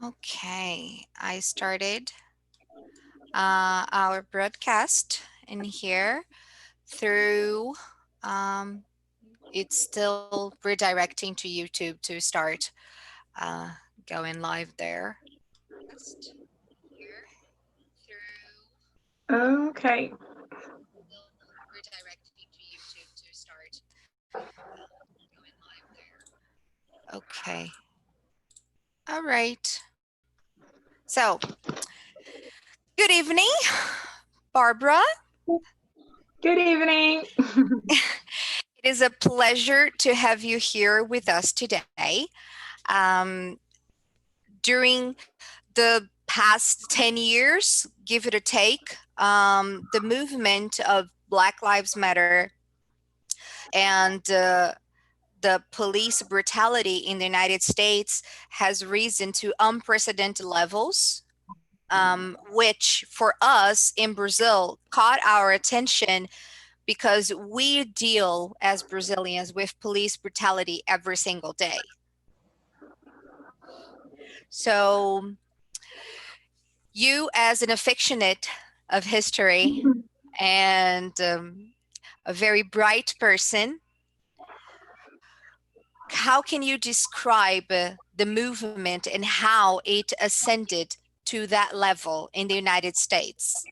Okay, I started our broadcast in here through it's still redirecting to YouTube to start uh, going live there. Okay. Okay. All right. So, good evening, Barbara. Good evening. It is a pleasure to have you here with us today. Um, During the past 10 years, give it a take, the movement of Black Lives Matter and the police brutality in the United States has risen to unprecedented levels, which for us in Brazil caught our attention because we deal as Brazilians with police brutality every single day. So, you, as an affectionate of history and a very bright person, how can you describe the movement and how it ascended to that level in the United States?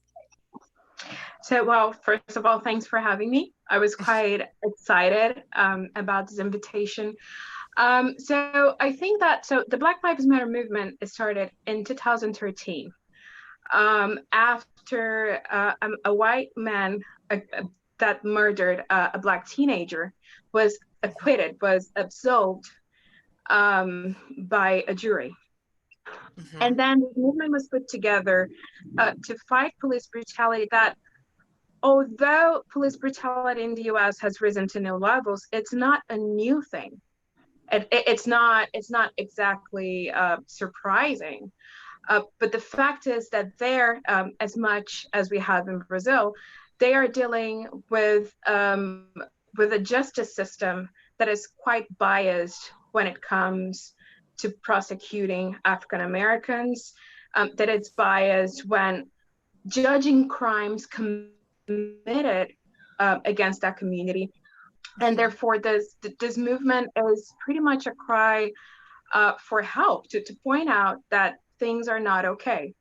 Well, first of all, thanks for having me. I was quite excited about this invitation. I think that the Black Lives Matter movement started in 2013 after a white man that murdered a Black teenager was acquitted, was absolved by a jury. And Mhm. then the movement was put together to fight police brutality that, although police brutality in the US has risen to new levels, it's not a new thing. It's not exactly surprising. But the fact is that there, as much as we have in Brazil, they are dealing with a justice system that is quite biased when it comes to prosecuting African Americans. That it's biased when judging crimes committed against that community, and therefore this movement is pretty much a cry for help to point out that things are not okay.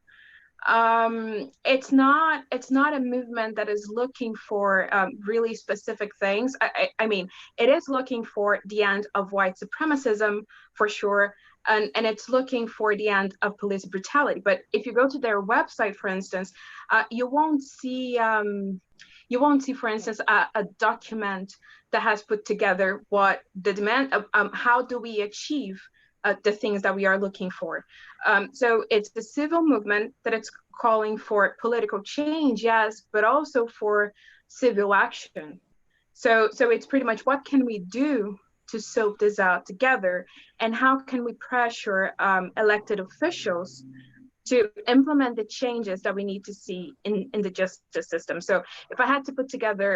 It's not a movement that is looking for really specific things. I mean, it is looking for the end of white supremacism for sure, and it's looking for the end of police brutality. But if you go to their website, for instance, you won't see, for instance, a document that has put together what the demand of how do we achieve the things that we are looking for. So it's the civil movement that it's calling for political change, yes, but also for civil action. So it's pretty much what can we do to sort this out together, and how can we pressure elected officials to implement the changes that we need to see in the justice system. So if I had to put together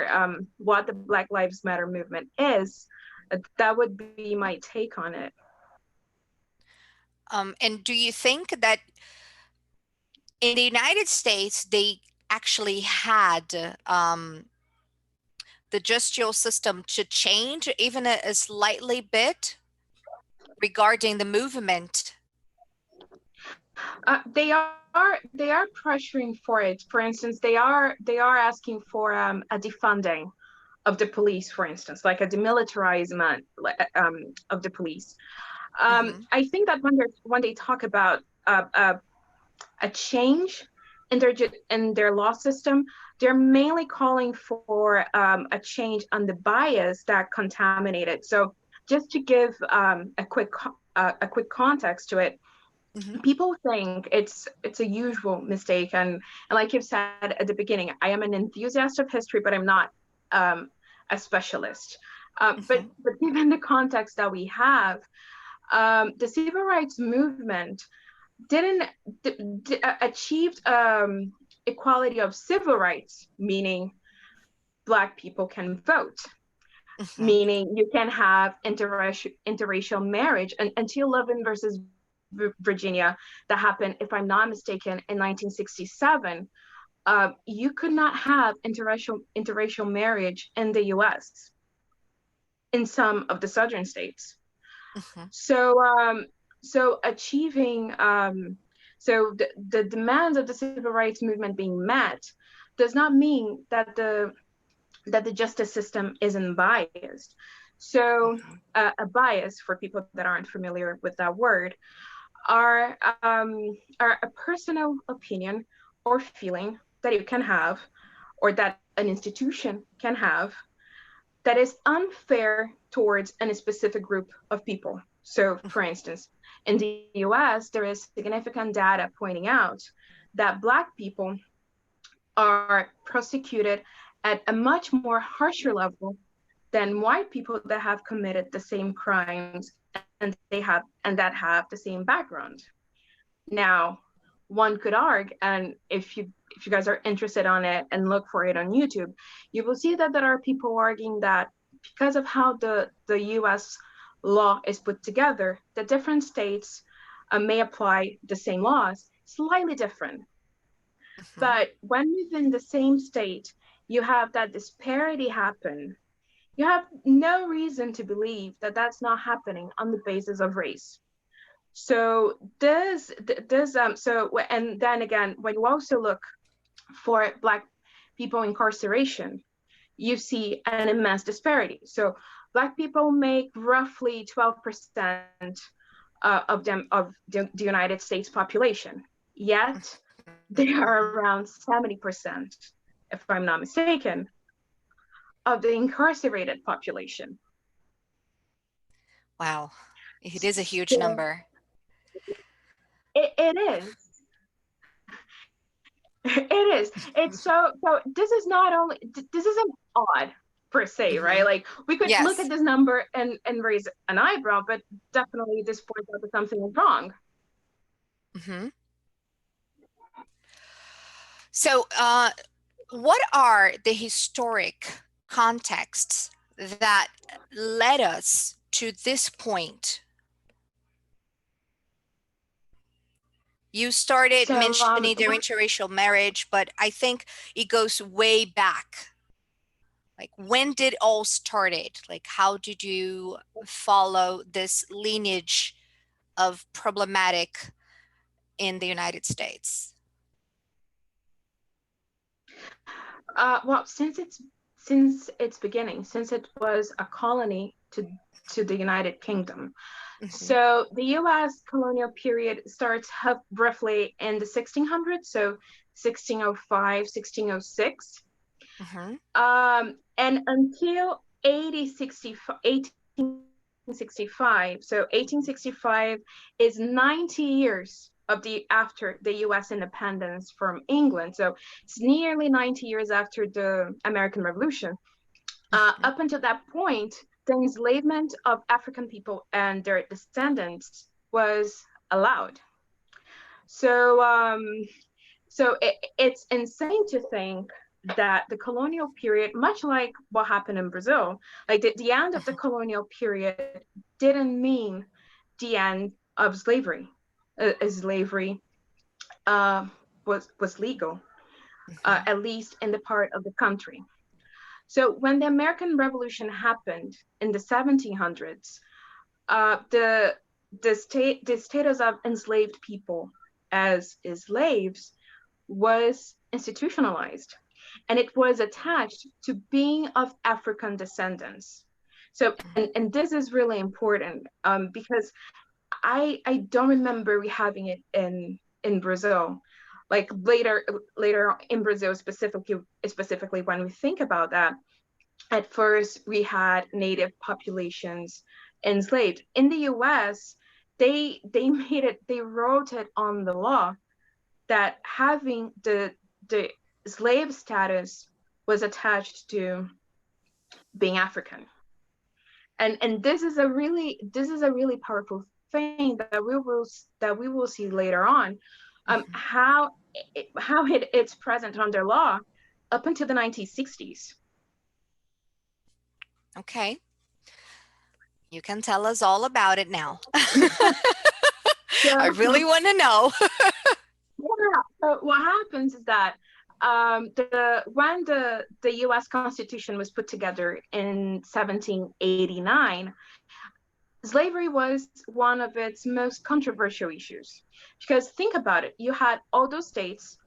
what the Black Lives Matter movement is, that would be my take on it. And do you think that in the United States they actually had the justicial system to change even a slightly bit regarding the movement? They are pressuring for it. For instance, they are asking for a defunding of the police, for instance, like a demilitarization of the police. Mhm. I think that when they talk about a change in their law system, they're mainly calling for a change on the bias that contaminated. So just to give a quick context to it, Mhm. people think it's a usual mistake, and like you've said at the beginning, I am an enthusiast of history, but I'm not um, a specialist. But Mhm. given the context that we have, the civil rights movement didn't achieved equality of civil rights, meaning Black people can vote, Mhm. meaning you can have interracial marriage, and until Levin versus Virginia that happened, if I'm not mistaken, in 1967, you could not have interracial marriage in the US in some of the southern states. Mhm. So achieving the demands of the civil rights movement being met does not mean that the justice system isn't biased. So Mhm. a bias, for people that aren't familiar with that word, are a personal opinion or feeling that you can have, or that an institution can have, that is unfair towards a specific group of people. So, for instance, in the US, there is significant data pointing out that Black people are prosecuted at a much more harsher level than white people that have committed the same crimes and that have the same background. Now, one could argue, and if you guys are interested on it and look for it on YouTube, you will see that there are people arguing that because of how the US law is put together, the different states may apply the same laws slightly different. Mhm. But when within the same state, you have that disparity happen, you have no reason to believe that that's not happening on the basis of race. So and then again, when you also look for Black people incarceration, you see an immense disparity. So Black people make roughly 12% of the United States population, yet they are Mhm. around 70%, if I'm not mistaken, of the incarcerated population. Wow. It is a huge So number. it is. It is. It's so this is not only this isn't odd per se, right? Mhm. Like we could look at Yes. this number and raise an eyebrow, but definitely this points out that something is wrong. Mhm. So, what are the historic contexts that led us to this point? You started So mentioning the interracial marriage, but I think it goes way back. Like, when did all started? Like, how did you follow this lineage of problematic in the United States? well, since its beginning, since it was a colony to the United Kingdom. Hmm. So the U.S. colonial period starts roughly in the 1600s, so 1605, 1606. Hmm. And until 1865, so 1865 is 90 years of the after the US independence from England. So it's nearly 90 years after the American Revolution. Hmm. Up until that point, the enslavement of African people and their descendants was allowed. So it's insane to think that the colonial period, much like what happened in Brazil, like the end of the colonial period didn't mean the end of slavery. Slavery uh, was legal, Hmm. at least in the part of the country. So when the American Revolution happened in the 1700s, the status of enslaved people as slaves was institutionalized, and it was attached to being of African descendants. So, and this is really important, because I don't remember we having it in Brazil. Like later in Brazil, specifically when we think about that, at first we had native populations enslaved. In the US, they wrote it on the law that having the slave status was attached to being African. And this is a really powerful thing that we will see later on, Hmm. how it's present under law up until the 1960s. Okay, you can tell us all about it now. I really want to know. Yeah. So what happens is that when the U.S. Constitution was put together in 1789, slavery was one of its most controversial issues. Because think about it, you had all those states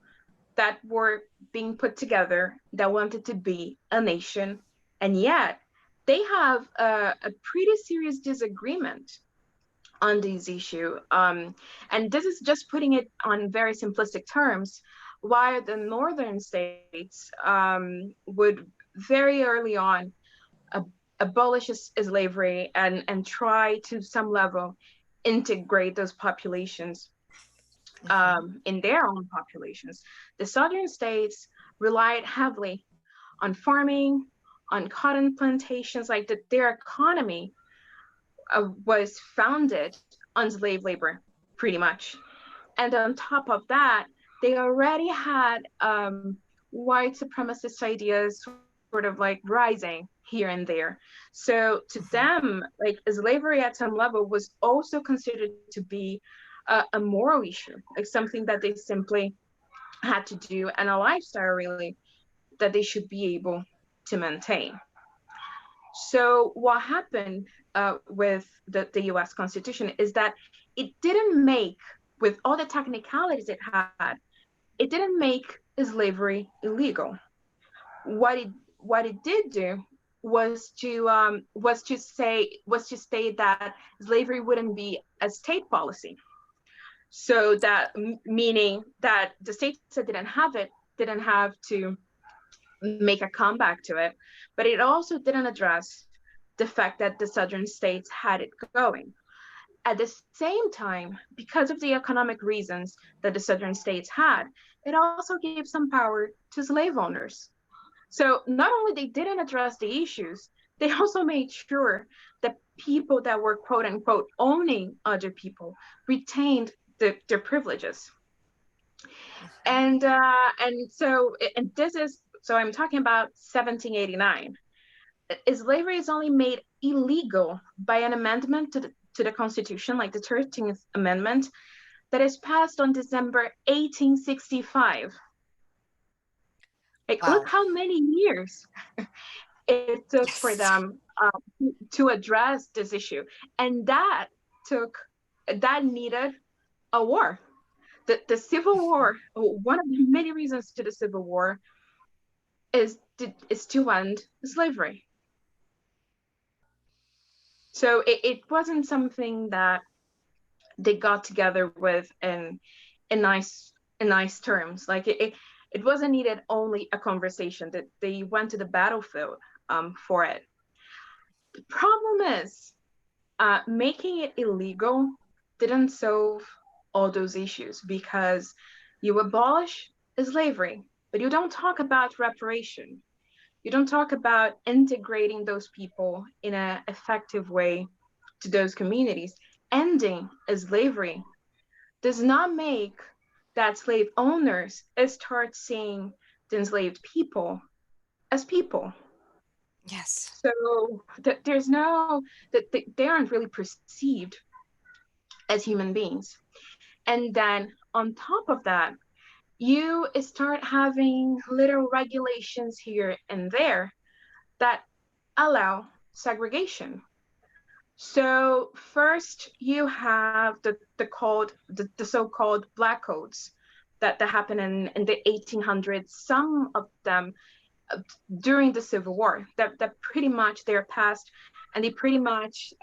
that were being put together that wanted to be a nation, and yet they have a pretty serious disagreement on this issue. And this is just putting it on very simplistic terms, while the northern states would very early on abolish slavery and try to some level integrate those populations in their own populations. The southern states relied heavily on farming, on cotton plantations, like their economy was founded on slave labor, pretty much. And on top of that, they already had white supremacist ideas sort of like rising here and there. So to them, like slavery at some level was also considered to be a moral issue, like something that they simply had to do, and a lifestyle really that they should be able to maintain. So what happened with the US Constitution is that it didn't make, with all the technicalities it had, it didn't make slavery illegal. What it did do was to state that slavery wouldn't be a state policy. So that meaning that the states that didn't have it didn't have to make a comeback to it, but it also didn't address the fact that the southern states had it going. At the same time, because of the economic reasons that the southern states had, it also gave some power to slave owners. So not only they didn't address the issues, they also made sure that people that were quote unquote owning other people retained their privileges. And this is, so I'm talking about 1789. Slavery is only made illegal by an amendment to the Constitution, like the 13th Amendment, that is passed on December 1865. Like, wow. Look how many years it took for them to address this issue. And that needed a war. The Civil War, one of the many reasons to the Civil War is to end slavery. So it wasn't something that they got together with in nice terms. Like it wasn't needed only a conversation, that they went to the battlefield for it. The problem is making it illegal didn't solve all those issues, because you abolish slavery, but you don't talk about reparation. You don't talk about integrating those people in an effective way to those communities. Ending slavery does not make that slave owners start seeing the enslaved people as people. Yes. So there's no, that they aren't really perceived as human beings. And then on top of that, you start having little regulations here and there that allow segregation. So first you have the so-called Black Codes that happen in the 1800s, some of them during the Civil War, that pretty much they're passed, and they pretty much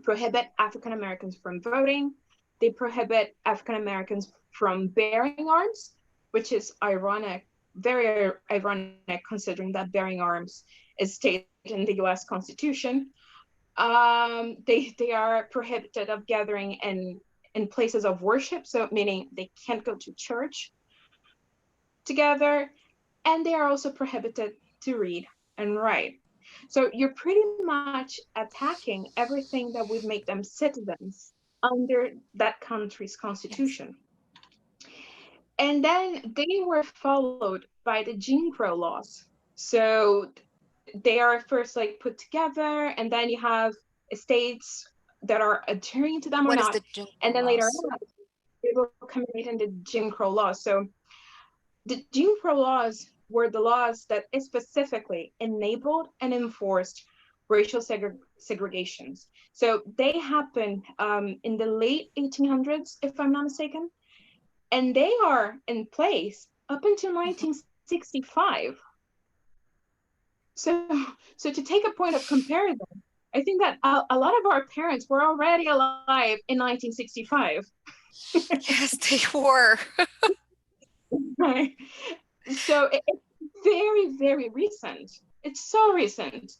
prohibit African Americans from voting. They prohibit African Americans from bearing arms, which is ironic, very ironic, considering that bearing arms is stated in the US Constitution. They are prohibited of gathering in places of worship, so meaning they can't go to church together, and they are also prohibited to read and write. So you're pretty much attacking everything that would make them citizens under that country's constitution. Yes. And then they were followed by the Jim Crow laws. So they are first like put together, and then you have states that are adhering to them or What is not. the Jim And Crow then later laws? on, they will commemorate in the Jim Crow laws. So the Jim Crow laws were the laws that specifically enabled and enforced racial segregations. So they happened in the late 1800s, if I'm not mistaken, and they are in place up until 1965. So, so to take a point of comparison, I think that a lot of our parents were already alive in 1965. Yes, they were. Right? So it's very, very recent. It's so recent.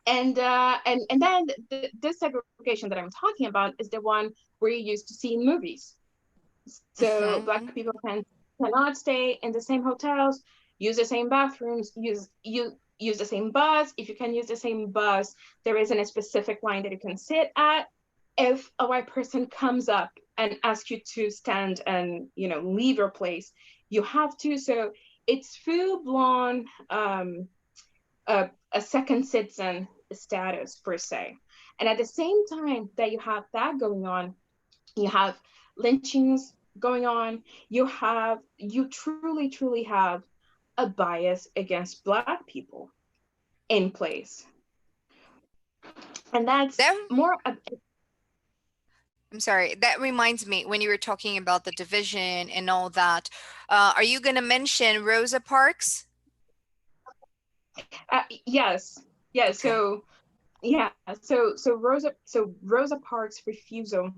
And then this segregation that I'm talking about is the one we're used to see in movies. So Black people cannot stay in the same hotels, use the same bathrooms, use the same bus. If you can use the same bus, there isn't a specific line that you can sit at. If a white person comes up and asks you to stand and leave your place, you have to. So it's full blown a second citizen status per se. And at the same time that you have that going on, you have lynchings going on, you truly have a bias against Black people in place. And that's more I'm sorry, that reminds me when you were talking about the division and all that. Are you going to mention Rosa Parks? Yes. Okay. So Rosa Parks' refusal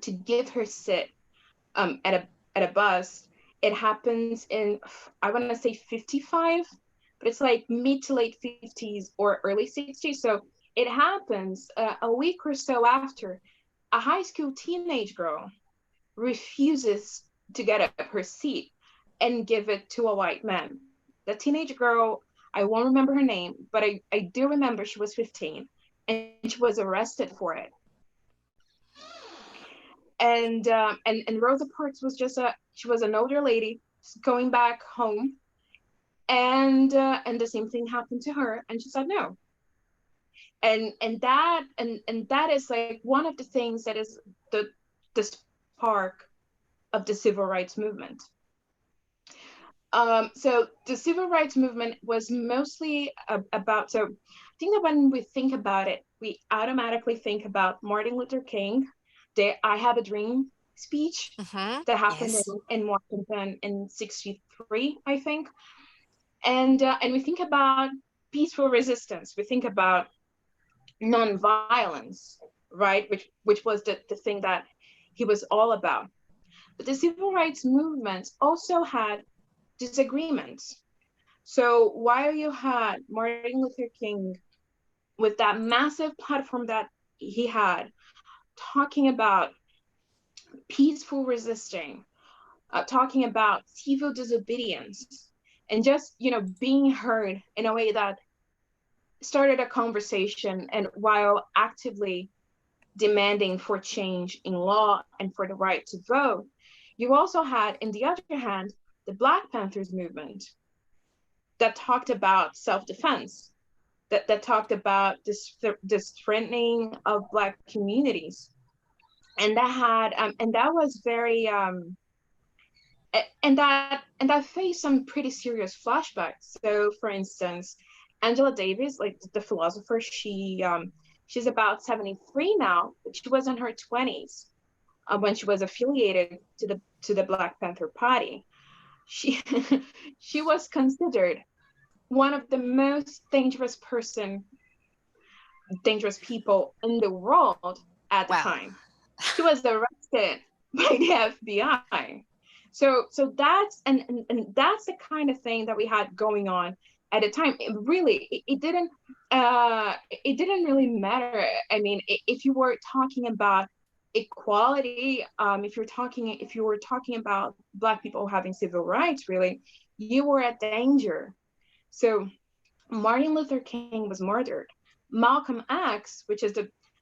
to give her sit at a bus, it happens in, I want to say 55, but it's like mid to late 50s or early 60s. So it happens a week or so after a high school teenage girl refuses to get up her seat and give it to a white man. The teenage girl, I won't remember her name, but I do remember she was 15 and she was arrested for it. And Rosa Parks was she was an older lady going back home, and the same thing happened to her, and she said no. And that is like one of the things that is the spark of the civil rights movement. So the civil rights movement was mostly about, so I think that when we think about it, we automatically think about Martin Luther King, the I Have a Dream speech that happened in Washington in 63, I think. And we think about peaceful resistance. We think about nonviolence, right? Which was the thing that he was all about. But the civil rights movement also had disagreements. So while you had Martin Luther King with that massive platform that he had, talking about peaceful resisting, talking about civil disobedience, and just being heard in a way that started a conversation, and while actively demanding for change in law and for the right to vote, you also had, in the other hand, the Black Panthers movement that talked about self-defense, that talked about this threatening of Black communities, and that had and that was very and that faced some pretty serious flashbacks. So, for instance, Angela Davis, like the philosopher, she's about 73 now, but she was in her 20s when she was affiliated to the Black Panther Party. She she was considered one of the most dangerous people in the world at the time. She was arrested by the FBI. So that's and that's the kind of thing that we had going on at the time. It didn't really matter. I mean, if you were talking about equality, if you were talking about Black people having civil rights, really, you were at danger. So Martin Luther King was murdered. Malcolm X, which is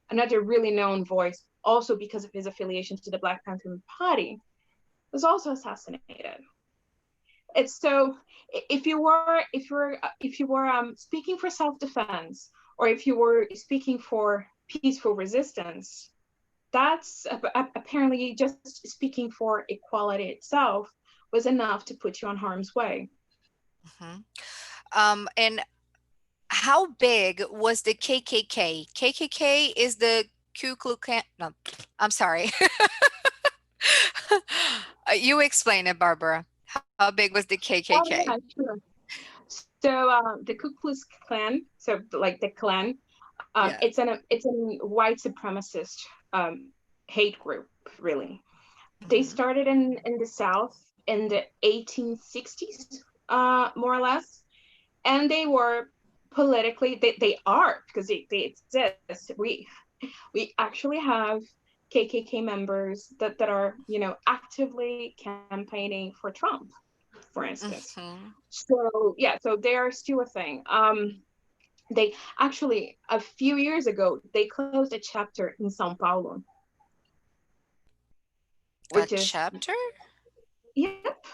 another really known voice, also because of his affiliation to the Black Panther Party, was also assassinated. It's so if you were speaking for self-defense, or if you were speaking for peaceful resistance, that's apparently just speaking for equality itself was enough to put you on harm's way. And how big was the KKK? KKK is the Ku Klux Klan. No, I'm sorry. You explain it, Barbara. How big was the Oh, KKK? yeah, sure. So the Ku Klux Klan, so like the Klan, Yeah. it's a white supremacist hate group, really. They started in the South in the 1860s, more or less, and they were politically, they are, because they exist. We actually have KKK members that are, you know, actively campaigning for Trump, for instance. So yeah, so they are still a thing. They actually, a few years ago, they closed a chapter in Sao Paulo, A which is, chapter? yep.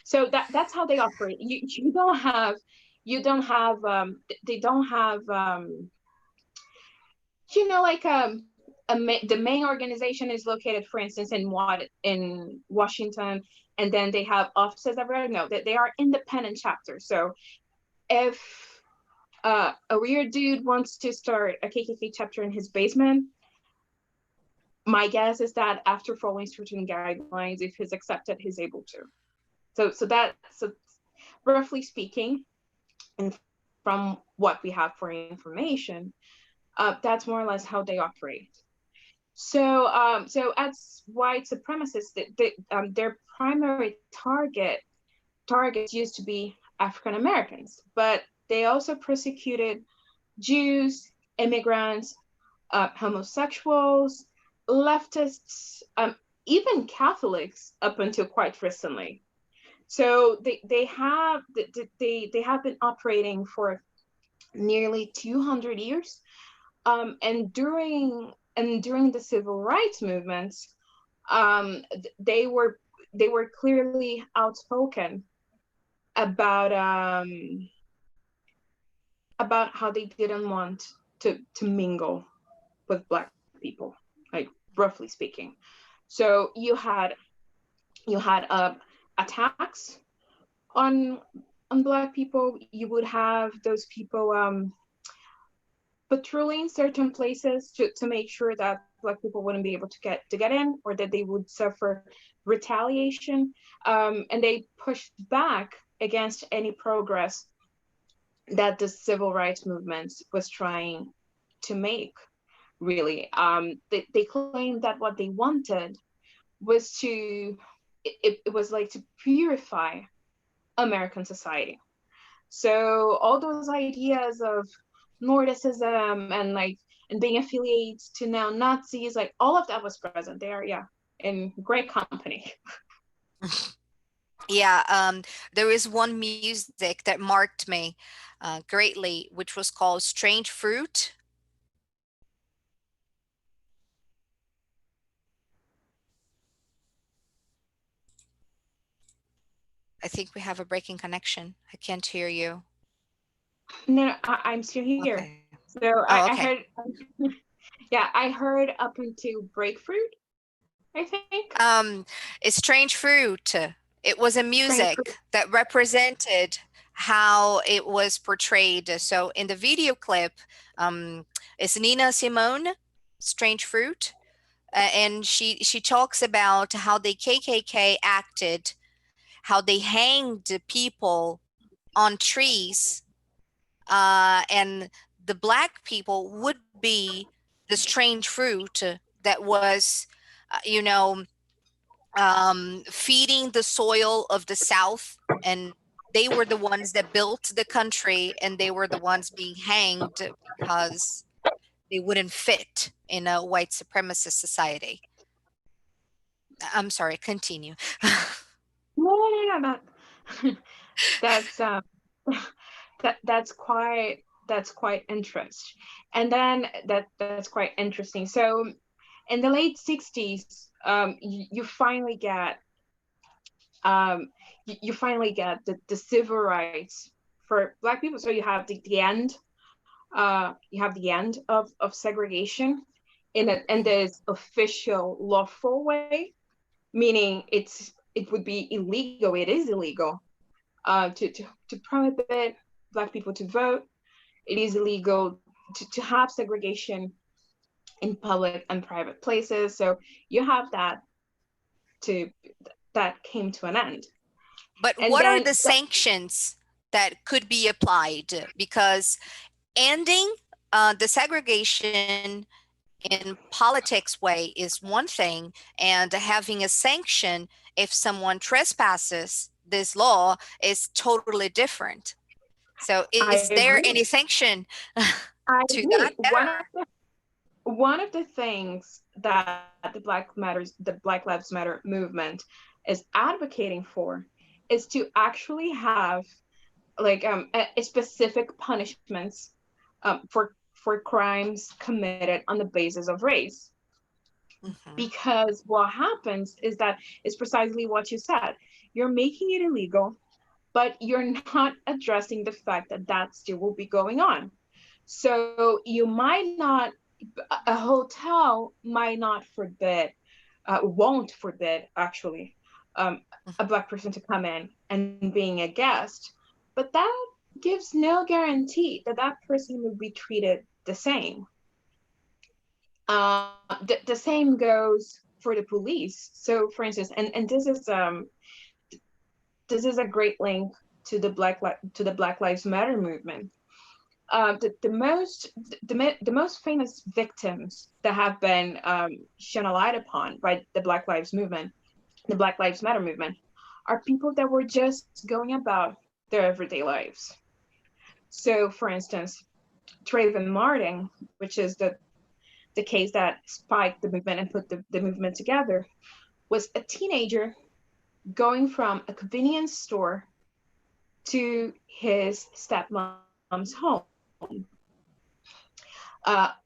So that's how they operate. You don't have, they don't have, you know, like the main organization is located, for instance, in Washington, and then they have offices everywhere. No, they are independent chapters. So if a weird dude wants to start a KKK chapter in his basement, my guess is that after following certain guidelines, if he's accepted, he's able to. So roughly speaking, and from what we have for information, that's more or less how they operate. So as white supremacists, their primary targets used to be African Americans, but they also persecuted Jews, immigrants, homosexuals, leftists, even Catholics up until quite recently. So they have been operating for nearly 200 years, and during the civil rights movements, they were clearly outspoken about how they didn't want to mingle with Black people, like roughly speaking. So you had attacks on Black people. You would have those people patrolling certain places to make sure that Black people wouldn't be able to get in, or that they would suffer retaliation, and they pushed back against any progress that the civil rights movement was trying to make. Really, they claimed that what they wanted was it was like to purify American society. So all those ideas of Nordicism and being affiliated to now Nazis, like all of that was present there, yeah, in great company. Yeah, there is one music that marked me greatly, which was called Strange Fruit. I think we have a breaking connection. I can't hear you. No, I'm still here. Okay. So Oh, I okay. heard, yeah, I heard up until Breakfruit, I think. It's Strange Fruit. It was a Strange Fruit. music that represented how it was portrayed. So in the video clip, it's Nina Simone, Strange Fruit, and she talks about how the KKK acted, how they hanged people on trees, and the Black people would be the strange fruit that was, you know, feeding the soil of the South, and they were the ones that built the country, and they were the ones being hanged because they wouldn't fit in a white supremacist society. I'm sorry, continue. No, that that's that's quite interesting. And then that's quite interesting. So in the late 60s, you finally get the civil rights for Black people. So you have the end you have the end of segregation in this official, lawful way, meaning it would be illegal. It is illegal to prohibit Black people to vote. It is illegal to have segregation in public and private places. So you have to that came to an end. But And what are then the sanctions that could be applied? Because ending the segregation in politics way is one thing, and having a sanction if someone trespasses this law is totally different. So I is there agree. any sanction I to that? agree. One of the things that the Black Lives Matter movement is advocating for is to actually have like a specific punishments for crimes committed on the basis of race. Mhm. Because what happens is that it's precisely what you said. You're making it illegal, but you're not addressing the fact that that still will be going on. So you might not, a hotel might not forbid, won't forbid actually, a Black person to come in and being a guest, but that gives no guarantee that that person will be treated the same. The same goes for the police. So, for instance, and this is a great link to the Black Lives Matter movement. The most famous victims that have been shone a light upon by the Black Lives movement, the Black Lives Matter movement, are people that were just going about their everyday lives. So, for instance, Trayvon Martin, which is the case that spiked the movement and put the movement together, was a teenager going from a convenience store to his stepmom's home.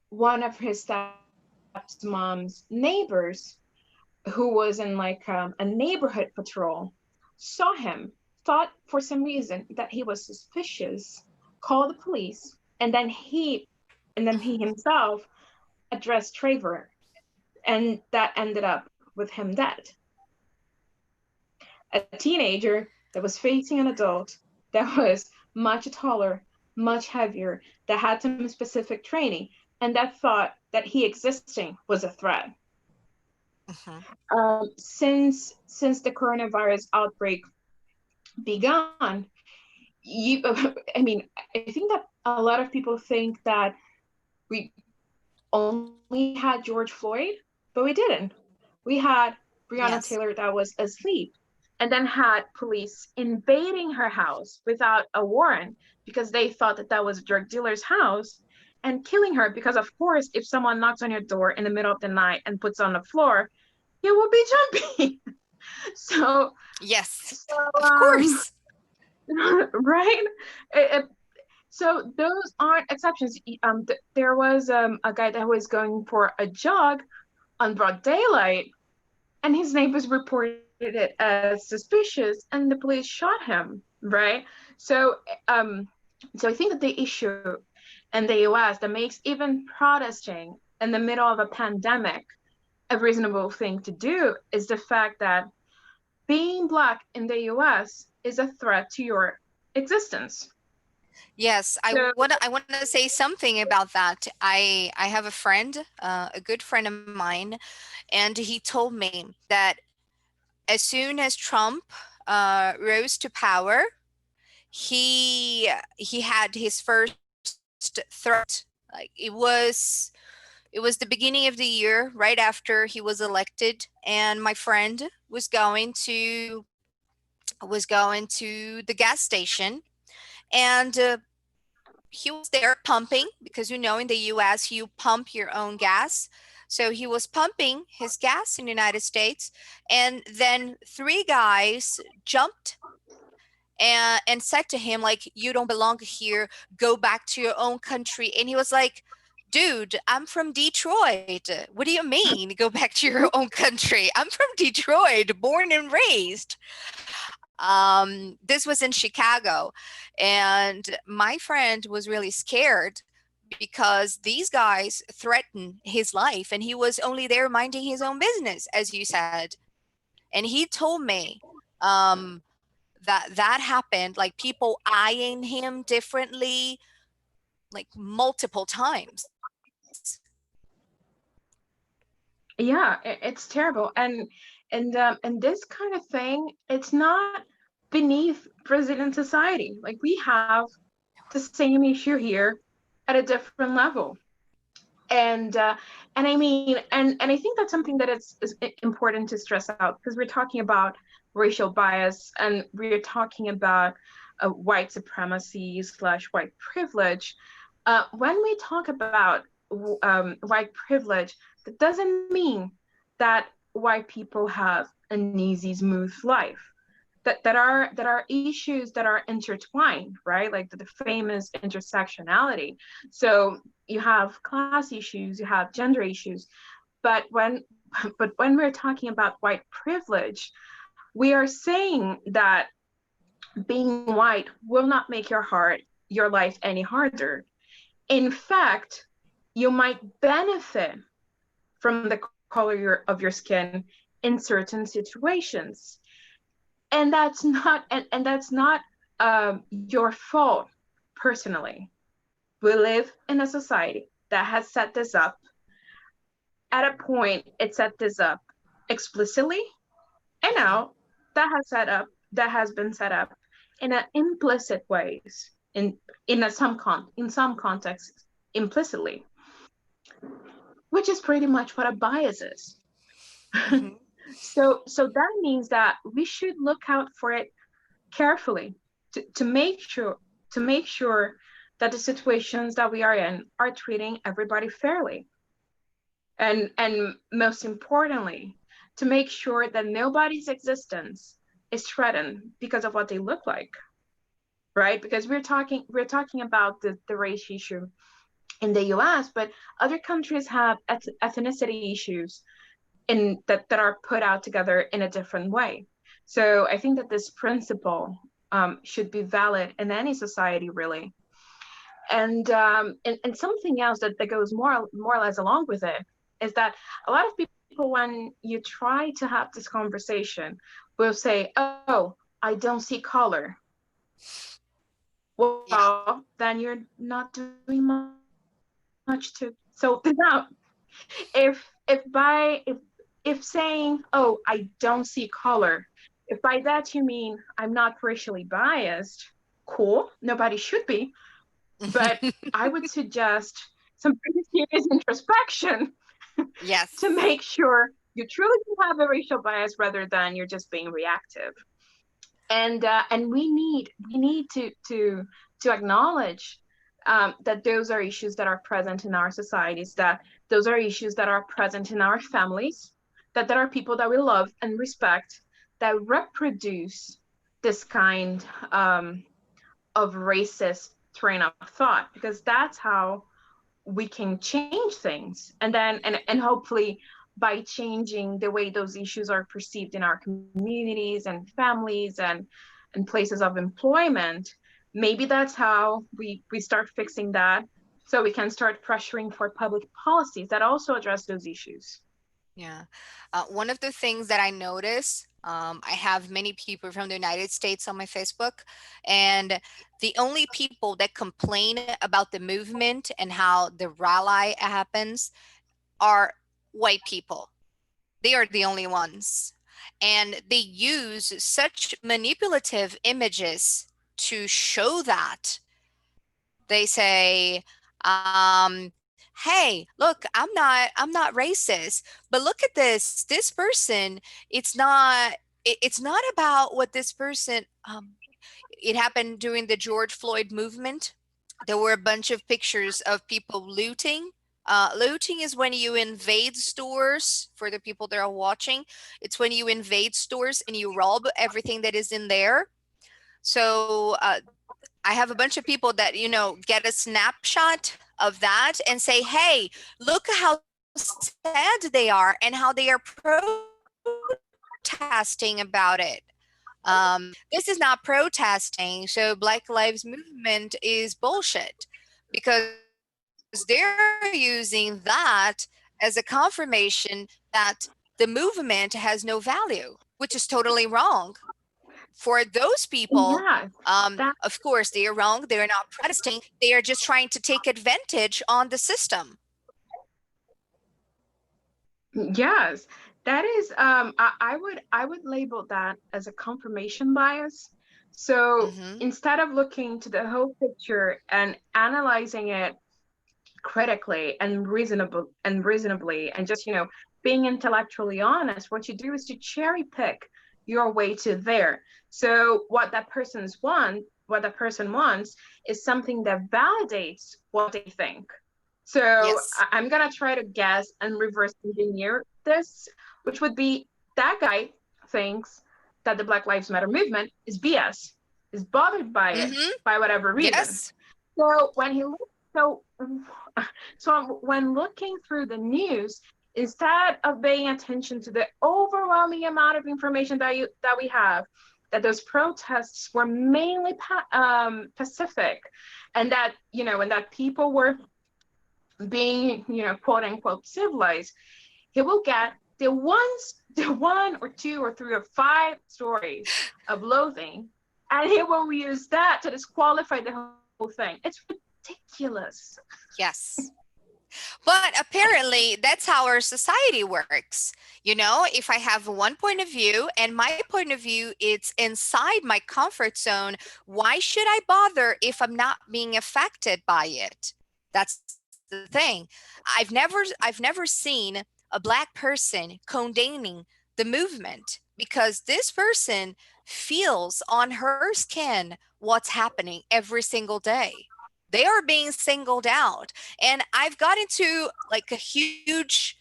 One of his stepmom's neighbors, who was in like a neighborhood patrol, saw him, thought for some reason that he was suspicious, called the police, and then he himself addressed Trayvon, and that ended up with him dead. A teenager that was facing an adult that was much taller, much heavier, that had some specific training, and that thought that he existing was a threat. Mhm. Since the coronavirus outbreak began, you, I mean, I think that a lot of people think that we only had George Floyd, but we didn't. We had Breonna Yes. Taylor that was asleep, and then had police invading her house without a warrant because they thought that that was a drug dealer's house, and killing her because, of course, if someone knocks on your door in the middle of the night and puts on the floor, you will be jumping. so, Yes. so Of course. right? It, so those aren't exceptions. There was a guy that was going for a jog on broad daylight, and his neighbors reported it as suspicious, and the police shot him. Right. So, so I think that the issue in the U.S. that makes even protesting in the middle of a pandemic a reasonable thing to do is the fact that being Black in the US is a threat to your existence. Yes, So, I want to say something about that. I have a friend, a good friend of mine, and he told me that as soon as Trump rose to power, he had his first threat. Like it was the beginning of the year, right after he was elected, and my friend was going to the gas station, and he was there pumping because in the US you pump your own gas. So he was pumping his gas in the United States, and then three guys jumped and said to him, like, you don't belong here, go back to your own country. And he was like, dude, I'm from Detroit. What do you mean go back to your own country? I'm from Detroit, born and raised. This was in Chicago, and my friend was really scared because these guys threatened his life, and he was only there minding his own business, as you said. And he told me that happened, like people eyeing him differently, like multiple times. Yeah, it's terrible. And this kind of thing, it's not beneath Brazilian society. Like, we have the same issue here at a different level. And I mean, and I think that's something that is important to stress out, because we're talking about racial bias, and we're talking about white supremacy slash white privilege. When we talk about white privilege, that doesn't mean that white people have an easy, smooth life. That are issues that are intertwined, right? Like the famous intersectionality. So you have class issues, you have gender issues, but when we're talking about white privilege, we are saying that being white will not make your life any harder. In fact, you might benefit from the color of your skin in certain situations. And that's not your fault personally. We live in a society that has set this up. At a point, it set this up explicitly, and now that has been set up in an implicit ways, in some contexts implicitly, which is pretty much what a bias is. Mm-hmm. So that means that we should look out for it carefully, to make sure that the situations that we are in are treating everybody fairly, and most importantly, to make sure that nobody's existence is threatened because of what they look like, right? Because we're talking about the race issue in the US, but other countries have ethnicity issues that are put out together in a different way. So I think that this principle should be valid in any society, really. And something else that goes more or less along with it is that a lot of people, when you try to have this conversation, will say, "Oh, I don't see color." Yeah. Well, then you're not doing much to so this out. If saying, "Oh, I don't see color," if by that you mean I'm not racially biased, cool, nobody should be. But I would suggest some pretty serious introspection to Yes. make sure you truly do have a racial bias, rather than you're just being reactive. And we need to acknowledge that those are issues that are present in our societies, that those are issues that are present in our families, that there are people that we love and respect that reproduce this kind of racist train of thought, because that's how we can change things. And then and hopefully, by changing the way those issues are perceived in our communities and families and places of employment, maybe that's how we start fixing that, so we can start pressuring for public policies that also address those issues. Yeah. One of the things that I notice, I have many people from the United States on my Facebook, and the only people that complain about the movement and how the rally happens are white people. They are the only ones. And they use such manipulative images to show that. They say, hey, look, I'm not racist, but look at this person. It's not about what this person it happened during the George Floyd movement. There were a bunch of pictures of people looting. Looting is when you invade stores. For the people that are watching, it's when you invade stores and you rob everything that is in there. So I have a bunch of people that, get a snapshot of that and say, hey, look how sad they are and how they are protesting about it. This is not protesting. So Black Lives Movement is bullshit, because they're using that as a confirmation that the movement has no value, which is totally wrong. For those people, Yeah, that of course, they are wrong. They're not protesting. They are just trying to take advantage on the system. yes, that is I would label that as a confirmation bias. So Hmm. instead of looking to the whole picture and analyzing it critically and reasonably and just, being intellectually honest, what you do is to cherry pick your way to there. So what that person wants is something that validates what they think. So Yes. I'm gonna try to guess and reverse engineer this, which would be that guy thinks that the Black Lives Matter movement is BS, is bothered by it Hmm. by whatever reason. Yes. So when he so so when looking through the news, instead of paying attention to the overwhelming amount of information that we have, that those protests were mainly pacific, and that and that people were being quote unquote civilized, he will get the one or two or three or five stories of loathing, and he will use that to disqualify the whole thing. It's ridiculous. Yes. But apparently, that's how our society works. If I have one point of view and my point of view it's inside my comfort zone, why should I bother if I'm not being affected by it? That's the thing. I've never seen a black person condemning the movement because this person feels on her skin what's happening every single day. They are being singled out, and I've got into like a huge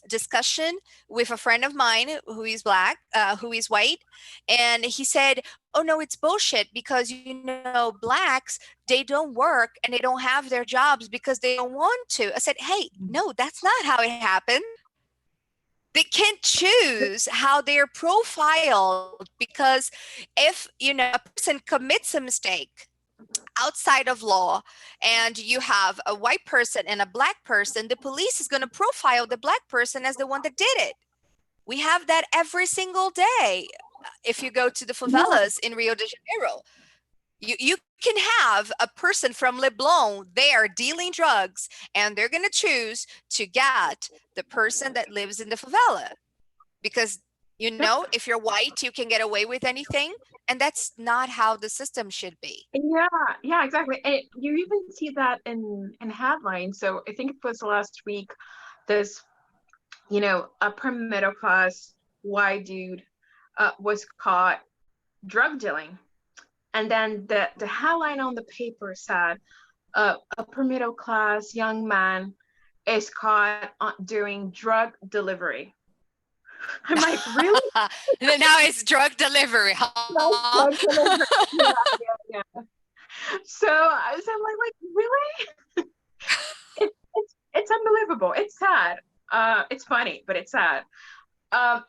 discussion with a friend of mine who is black, who is white, and he said, "Oh no, it's bullshit because blacks, they don't work and they don't have their jobs because they don't want to." I said, "Hey, no, that's not how it happened. They can't choose how they're profiled because if a person commits a mistake outside of law and you have a white person and a black person, the police is going to profile the black person as the one that did it. We have that every single day. If you go to the Yeah, favelas in Rio de Janeiro, you can have a person from Leblon there dealing drugs, and they're going to choose to get the person that lives in the favela because if you're white you can get away with anything, and that's not how the system should be. yeah, yeah, exactly. And you even see that in headlines. So I think it was last week, this upper middle class white dude was caught drug dealing, and then the headline on the paper said, upper middle class young man is caught doing drug delivery. I'm like, really? Now it's drug delivery, huh? Drug delivery. Yeah, yeah, yeah. So I'm like, really? It's unbelievable. It's sad. It's funny, but it's sad.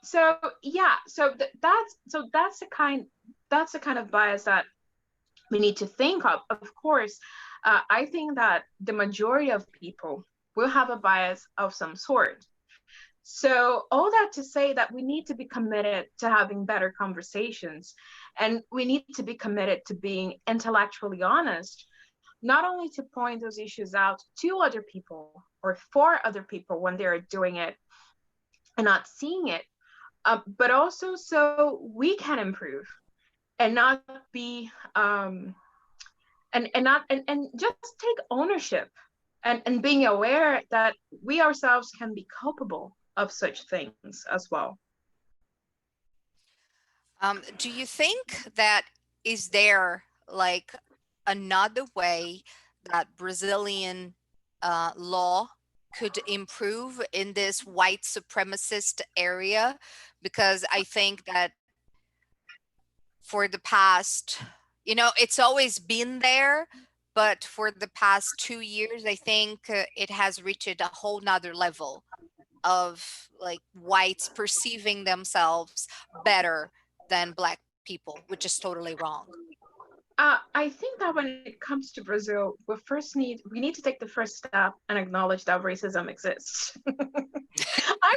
So yeah, that's the kind of bias that we need to think of. Of course, I think that the majority of people will have a bias of some sort. So all that to say that we need to be committed to having better conversations, and we need to be committed to being intellectually honest, not only to point those issues out to other people or for other people when they're doing it and not seeing it, but also so we can improve and not be and not and just take ownership and being aware that we ourselves can be culpable of such things as well. Do you think that is there like another way that Brazilian law could improve in this white supremacist area? Because I think that for the past, it's always been there, but for the past 2 years, I think it has reached a whole nother level of like whites perceiving themselves better than black people, which is totally wrong. I think that when it comes to Brazil, we need to take the first step and acknowledge that racism exists. I'm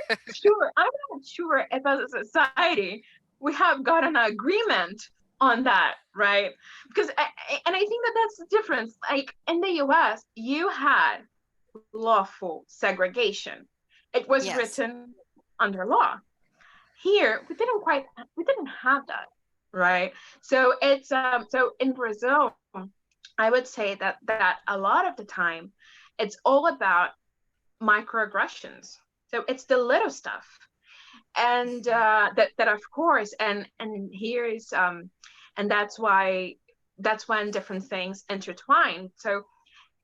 not sure if as a society we have got an agreement on that, right? Because and I think that that's the difference. Like in the US, you had lawful segregation. It was Yes. written under law. Here, we didn't have that, right? So it's so in Brazil, I would say that a lot of the time it's all about microaggressions. So it's the little stuff, and that of course, and here is and that's when different things intertwine. So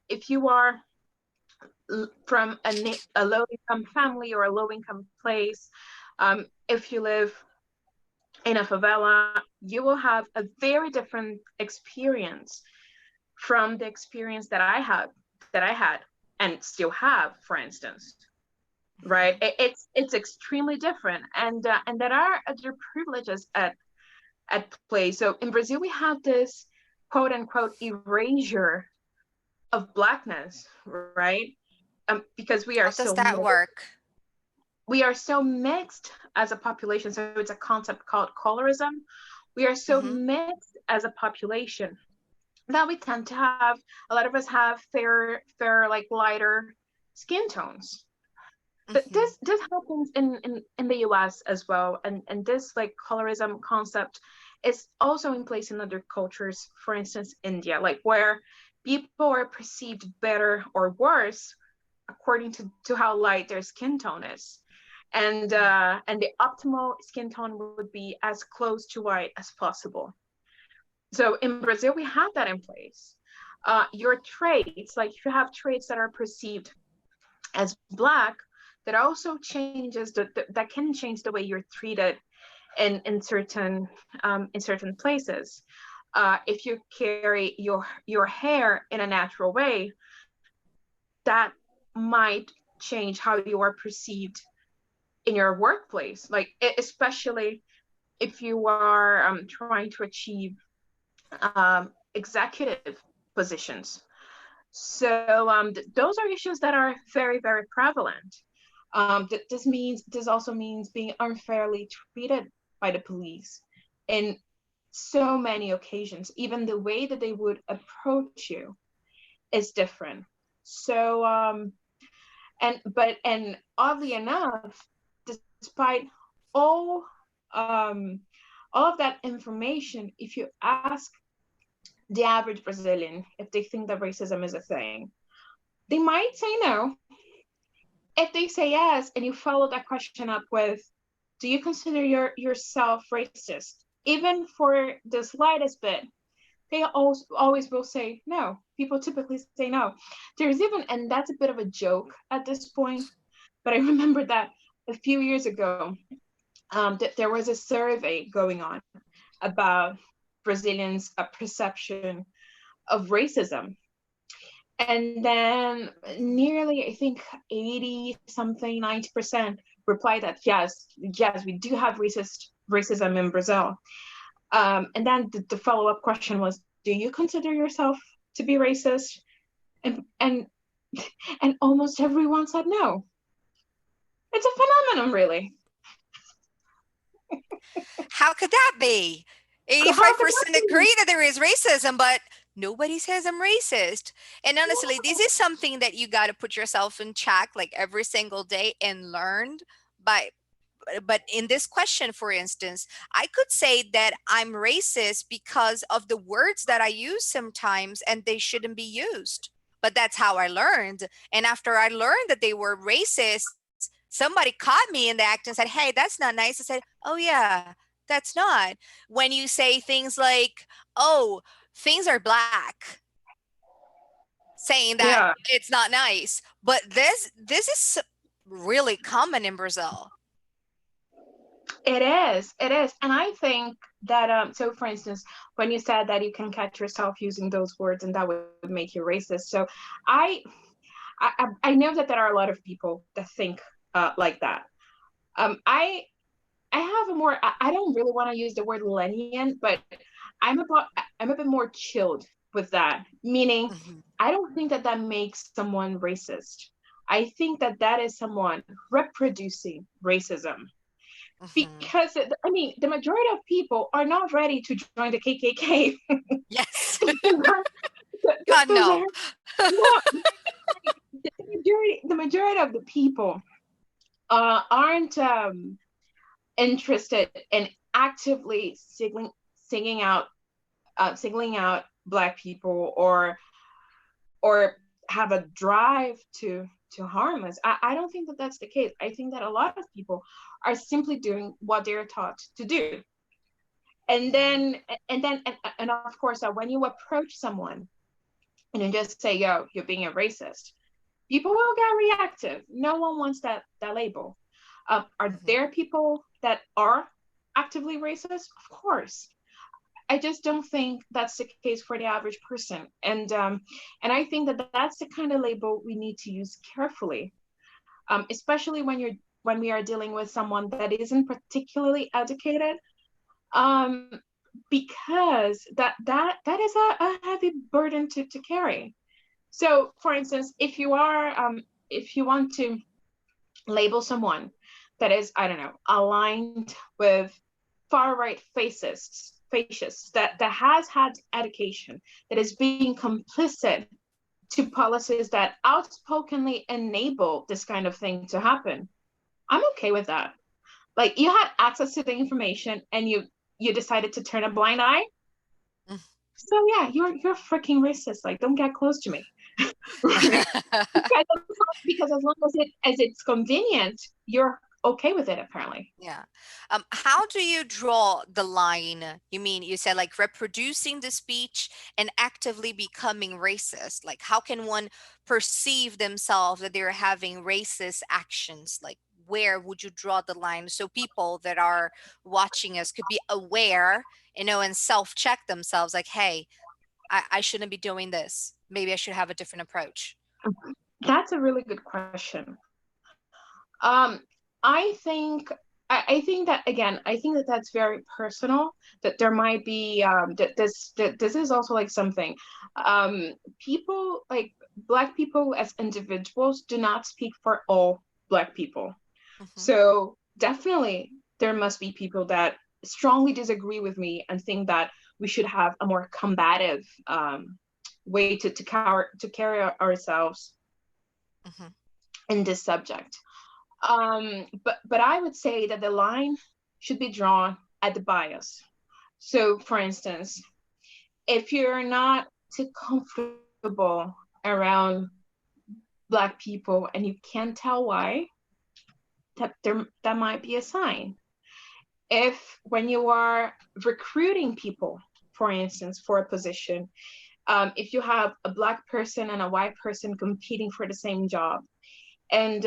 if you are from a low income family or a low income place, if you live in a favela, you will have a very different experience from the experience that I had and still have, for instance. Right? It's extremely different, and there are other privileges at play. So in Brazil, we have this quote unquote erasure of blackness, right? Because How does that work? we are so mixed as a population. So it's a concept called colorism. We are so Mm-hmm. mixed as a population that we tend to have, a lot of us have fair like lighter skin tones. Mm-hmm. This happens in the US as well, and this like colorism concept is also in place in other cultures, for instance India, like where people are perceived better or worse according to how light their skin tone is, and the optimal skin tone would be as close to white as possible. So in Brazil we have that in place. Your traits, like if you have traits that are perceived as black, that also changes that can change the way you're treated in certain places. If you carry your hair in a natural way, that might change how you are perceived in your workplace, like especially if you are trying to achieve executive positions. So those are issues that are very prevalent. This also means being unfairly treated by the police in so many occasions. Even the way that they would approach you is different. So and oddly enough, despite all um, all of that information, if you ask the average Brazilian if they think that racism is a thing, they might say no. If they say yes, and you follow that question up with, do you consider yourself racist? Even for the slightest bit, they always will say no. People typically say no. There's even, and that's a bit of a joke at this point, but I remember that a few years ago, there was a survey going on about Brazilians' perception of racism. And then nearly, I think 80 something, 90% replied that yes, we do have racism in Brazil. And then the follow-up question was, do you consider yourself to be racist? And and almost everyone said no. It's a phenomenon, really. How could that be? How could that 85% be? agree that there is racism, but nobody says I'm racist. And honestly, this is something that you got to put yourself in check like every single day and learn by. But in this question, for instance, I could say that I'm racist because of the words that I use sometimes and they shouldn't be used. But that's how I learned. And after I learned that they were racist, somebody caught me in the act and said, hey, that's not nice. I said, oh, yeah, that's not. When you say things like, oh, things are black, saying that Yeah, it's not nice. But this is really common in Brazil. it is. It is. And I think that so for instance, when you said that you can catch yourself using those words and that would make you racist. So I I know that there are a lot of people that think like that. I have a more I don't really want to use the word lenient, but I'm about I'm a bit more chilled with that, meaning Mhm. I don't think that that makes someone racist. I think that that is someone reproducing racism, Mhm. because I mean, the majority of people are not ready to join the KKK. Yes. God, Those no. are no, the majority of the people aren't interested in actively singing out singling out Black people, or have a drive to harm us. I don't think that that's the case. I think that a lot of people are simply doing what they're taught to do. And Mhm. then and of course, when you approach someone and you just say, yo, you're being a racist, people will get reactive. No one wants that label. Are Mhm. there people that are actively racist? Of course. I just don't think that's the case for the average person. And I think that that's the kind of label we need to use carefully, especially when we are dealing with someone that isn't particularly educated, um, because that is a heavy burden to carry. So, for instance, if you want to label someone that is, I don't know, aligned with far right fascists, that has had education, that is being complicit to policies that outspokenly enable this kind of thing to happen, I'm okay with that. Like, you had access to the information and you decided to turn a blind eye. So yeah, you're freaking racist. Like, don't get close to me. Right? Because as long as it's convenient, you're okay with it apparently. Yeah. How do you draw the line? You mean you said like reproducing the speech and actively becoming racist? Like, how can one perceive themselves that they're having racist actions? Like, where would you draw the line so people that are watching us could be aware, and self-check themselves? Like, hey, I shouldn't be doing this. Maybe I should have a different approach. That's a really good question. Um, I think I think that, again, I think that that's very personal. That there might be that this is also like something, people, like Black people as individuals do not speak for all Black people. Hmm. So definitely there must be people that strongly disagree with me and think that we should have a more combative way to carry ourselves Hmm. in this subject. But I would say that the line should be drawn at the bias. So, for instance, if you're not too comfortable around Black people and you can't tell why, that might be a sign. If when you are recruiting people, for instance, for a position, if you have a Black person and a white person competing for the same job, and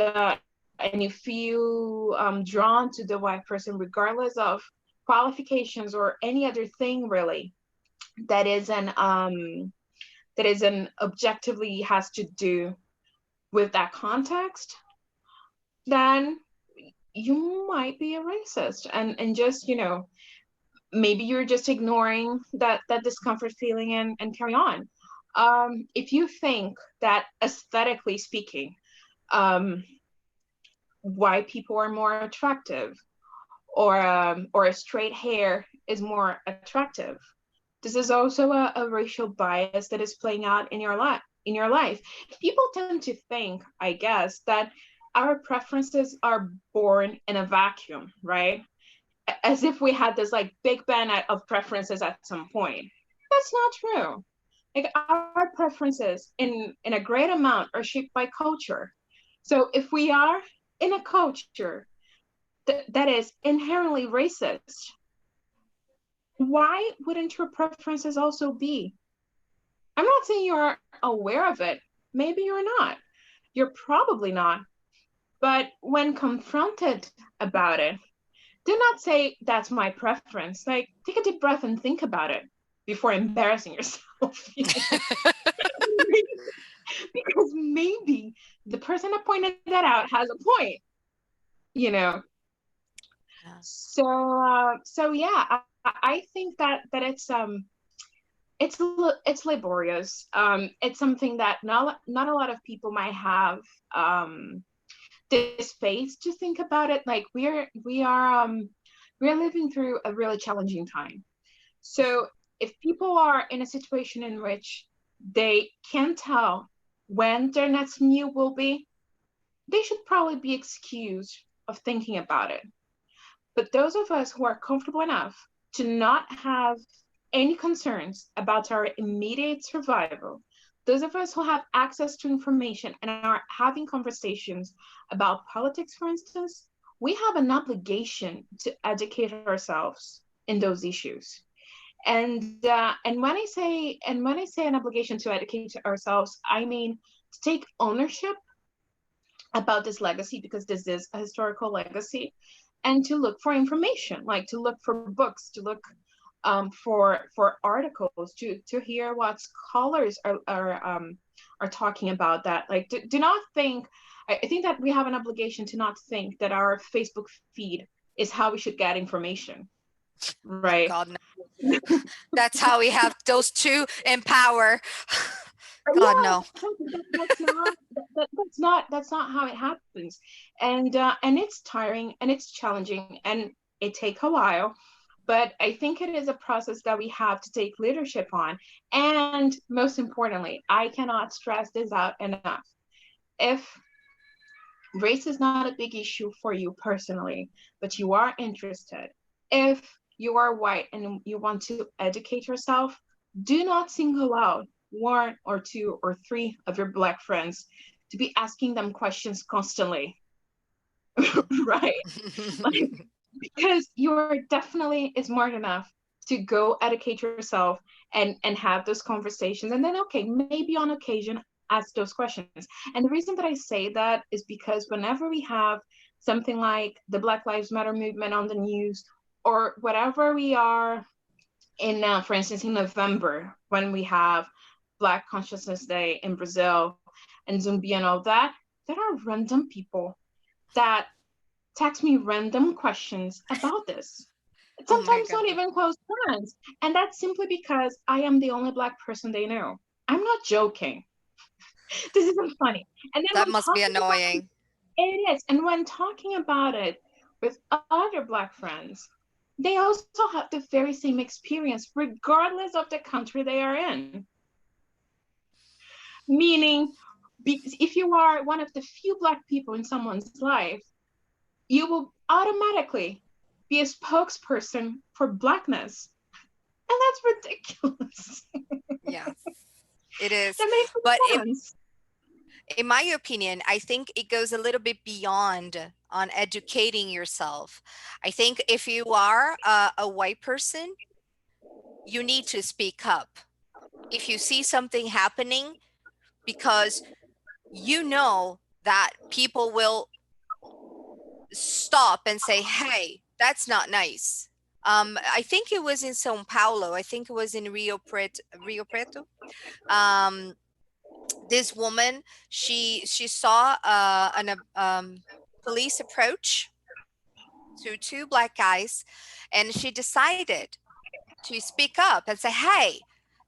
you feel drawn to the white person regardless of qualifications or any other thing really that is an objectively has to do with that context, then you might be a racist, and just, maybe you're just ignoring that discomfort feeling, and carry on. If you think that aesthetically speaking, um, white people are more attractive, or a straight hair is more attractive, this is also a racial bias that is playing out in your life. People tend to think, I guess, that our preferences are born in a vacuum, right? As if we had this like big band of preferences at some point. That's not true. Like, our preferences in a great amount are shaped by culture. So if we are in a culture that is inherently racist, why wouldn't your preferences also be? I'm not saying you're aware of it. Maybe you're not. You're probably not. But when confronted about it, do not say that's my preference. Like, take a deep breath and think about it before embarrassing yourself. Because maybe the person that pointed that out has a point, you know. Yeah. So yeah, I think that it's it's laborious. It's something that not a lot of people might have this space to think about it. Like we're living through a really challenging time. So if people are in a situation in which they can't tell when their next meal will be, they should probably be excused of thinking about it. But those of us who are comfortable enough to not have any concerns about our immediate survival, those of us who have access to information and are having conversations about politics, for instance, we have an obligation to educate ourselves in those issues. And when I say an obligation to educate ourselves, I mean to take ownership about this legacy, because this is a historical legacy, and to look for information, like to look for books, to look for articles, to hear what scholars are talking about that. Like, do not think. I think that we have an obligation to not think that our Facebook feed is how we should get information, right? God, no. That's how we have those two in power. God, no. That's not how it happens, and it's tiring and it's challenging and it takes a while, but I think it is a process that we have to take leadership on. And most importantly, I cannot stress this out enough. If race is not a big issue for you personally, but you are interested, if you are white and you want to educate yourself, do not single out one or two or three of your Black friends to be asking them questions constantly. Right? Like, because you're definitely is smart enough to go educate yourself and have those conversations, and then okay, maybe on occasion ask those questions. And the reason that I say that is because whenever we have something like the Black Lives Matter movement on the news, or whatever we are in now, for instance, in November, when we have Black Consciousness Day in Brazil and Zumbi and all that, there are random people that text me random questions about this. Sometimes not even close friends. And that's simply because I am the only Black person they know. I'm not joking. This isn't funny. And then that must be annoying. It is. And when talking about it with other Black friends, they also have the very same experience, regardless of the country they are in. Meaning, if you are one of the few Black people in someone's life, you will automatically be a spokesperson for Blackness. And that's ridiculous. Yes, it is. But in my opinion, I think it goes a little bit beyond on educating yourself. I think if you are a white person, you need to speak up. If you see something happening, because you know that people will stop and say, hey, that's not nice. I think it was in São Paulo. I think it was in Rio Preto. This woman, she saw a police approach to two Black guys, and she decided to speak up and say, hey,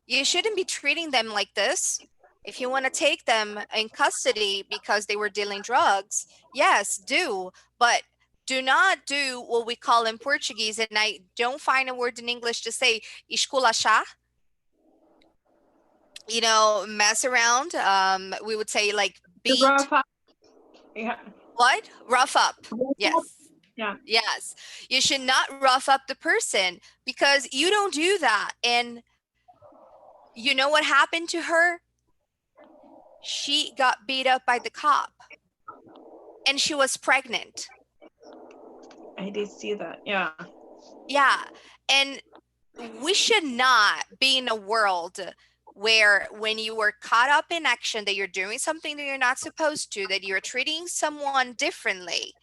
you shouldn't be treating them like this. If you want to take them in custody because they were dealing drugs, yes, do. But do not do what we call in Portuguese, and I don't find a word in English to say, esculachar. You know, mess around. We would say like beat. Rough up. Yeah. What? Rough up. Yes. Yeah. Yes. You should not rough up the person, because you don't do that. And you know what happened to her? She got beat up by the cop, and she was pregnant. I did see that. Yeah. Yeah. And we should not be in a world where when you are caught up in action, that you're doing something that you're not supposed to, that you're treating someone differently.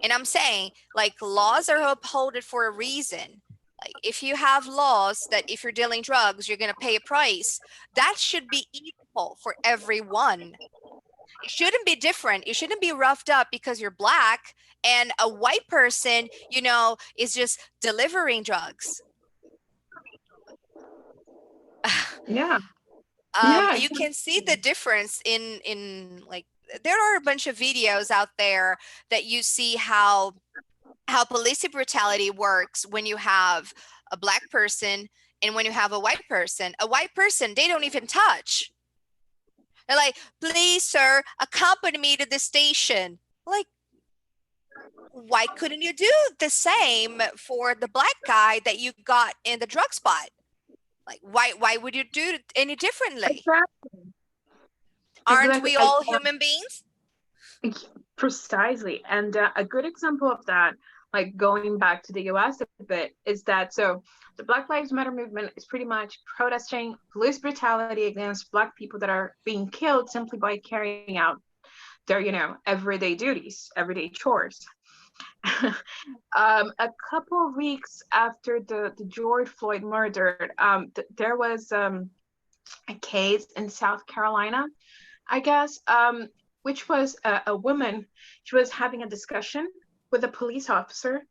And I'm saying, like, laws are upheld for a reason. Like, if you have laws that if you're dealing drugs, you're going to pay a price, that should be equal for everyone. It shouldn't be different. You shouldn't be roughed up because you're Black and a white person, you know, is just delivering drugs. Yeah. Yeah, You can see the exactly. difference in like there are a bunch of videos out there that you see how police brutality works when you have a black person and when you have a white person. A white person, they don't even touch. They're like, please, sir, accompany me to the station. Like, why couldn't you do the same for the black guy that you got in the drug spot? Like, why would you do it any differently? Exactly. Aren't Exactly. we all human beings? Precisely. And a good example of that, like going back to the US a bit, is that so the Black Lives Matter movement is pretty much protesting police brutality against Black people that are being killed simply by carrying out their, everyday duties, everyday chores. A couple of weeks after the George Floyd murder, there was a case in South Carolina, I guess, which was a woman. She was having a discussion with a police officer,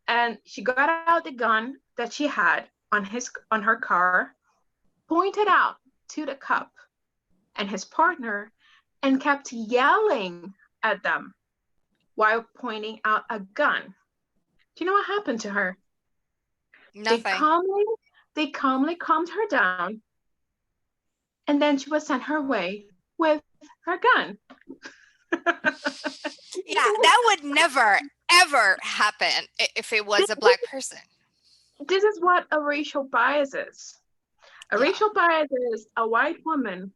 and she got out the gun that she had on her car, pointed out to the cop and his partner, and kept yelling at them while pointing out a gun. Do you know what happened to her? They Nothing. calmly, they calmly calmed her down, and then she was sent her way with her gun. Yeah, that would never, ever happen if it was a black person. This is what a racial bias is. A Yeah. racial bias is a white woman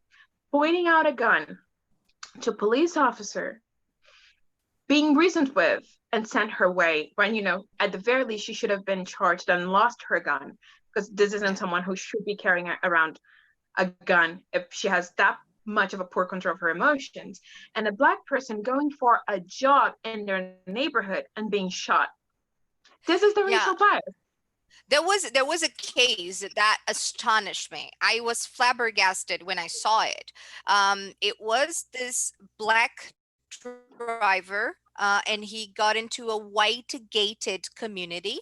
pointing out a gun to a police officer, being reasoned with, and sent her way when, at the very least, she should have been charged and lost her gun, because this isn't Yeah. someone who should be carrying around a gun if she has that much of a poor control of her emotions. And a black person going for a jog in their neighborhood and being shot. This is the Yeah. racial bias. There was a case that astonished me. I was flabbergasted when I saw it. It was this black driver, and he got into a white gated community.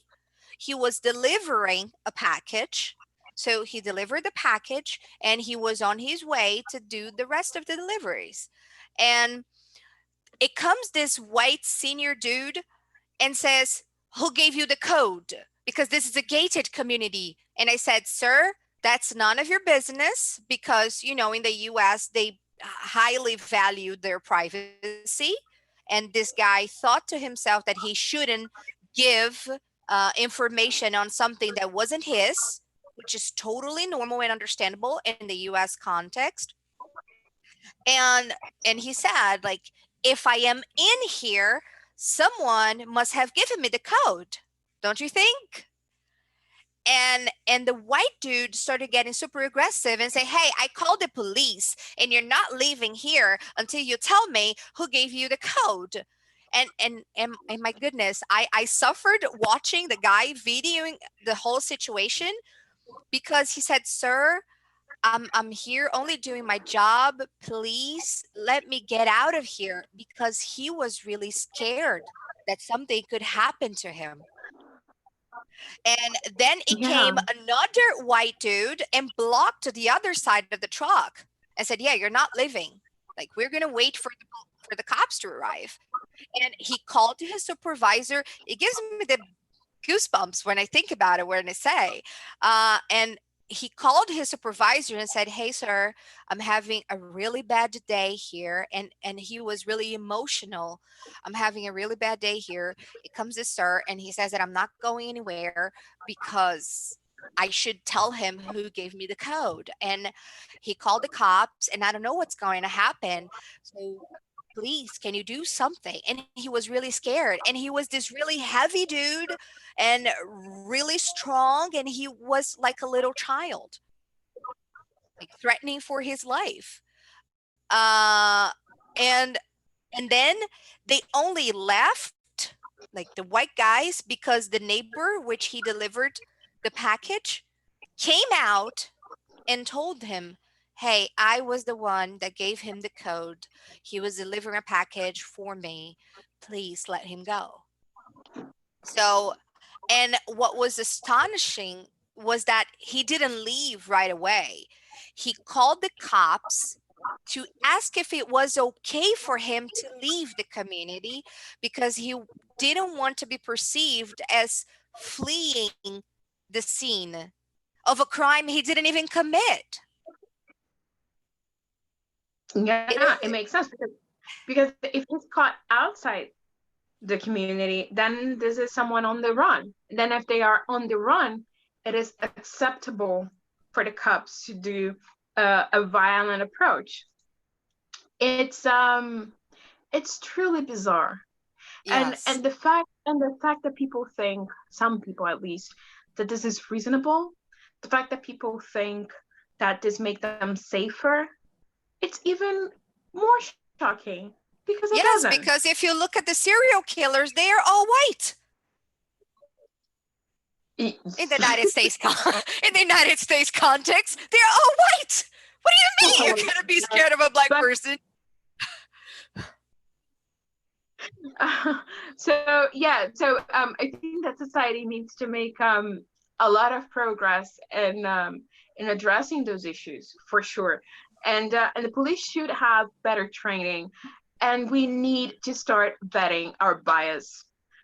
He was delivering a package. So he delivered the package and he was on his way to do the rest of the deliveries. And it comes this white senior dude and says, who gave you the code? Because this is a gated community. And I said, sir, that's none of your business because, in the US, they highly value their privacy. And this guy thought to himself that he shouldn't give information on something that wasn't his, which is totally normal and understandable in the US context. And he said, like, if I am in here, someone must have given me the code, don't you think? And the white dude started getting super aggressive and say, hey, I called the police and you're not leaving here until you tell me who gave you the code. And my goodness, I suffered watching the guy videoing the whole situation because he said, sir, I'm here only doing my job. Please let me get out of here, because he was really scared that something could happen to him. And then it Yeah. came another white dude and blocked the other side of the truck and said, yeah, you're not leaving. Like, we're going to wait for the cops to arrive. And he called to his supervisor. It gives me the goosebumps when I think about it, when I say, and he called his supervisor and said, hey, sir, I'm having a really bad day here. And he was really emotional. I'm having a really bad day here. It comes to sir, and he says that I'm not going anywhere because I should tell him who gave me the code. And he called the cops, and I don't know what's going to happen. So please, can you do something? And he was really scared. And he was this really heavy dude and really strong. And he was like a little child, like threatening for his life. Uh, and and then they only left, like, the white guys, because the neighbor which he delivered the package came out and told him, hey, I was the one that gave him the code. He was delivering a package for me. Please let him go. So, and what was astonishing was that he didn't leave right away. He called the cops to ask if it was okay for him to leave the community because he didn't want to be perceived as fleeing the scene of a crime he didn't even commit. Yeah, it makes sense because if he's caught outside the community, then this is someone on the run. Then if they are on the run, it is acceptable for the cops to do a violent approach. It's truly bizarre. Yes. And the fact that people think, some people at least, that this is reasonable, the fact that people think that this makes them safer, it's even more shocking because it Yes, doesn't. because if you look at the serial killers, they are all white. In the United States, in the United States context, they're all white. What do you mean you're gonna be scared of a black person? I think that society needs to make a lot of progress in addressing those issues for sure, and the police should have better training, and we need to start vetting our bias,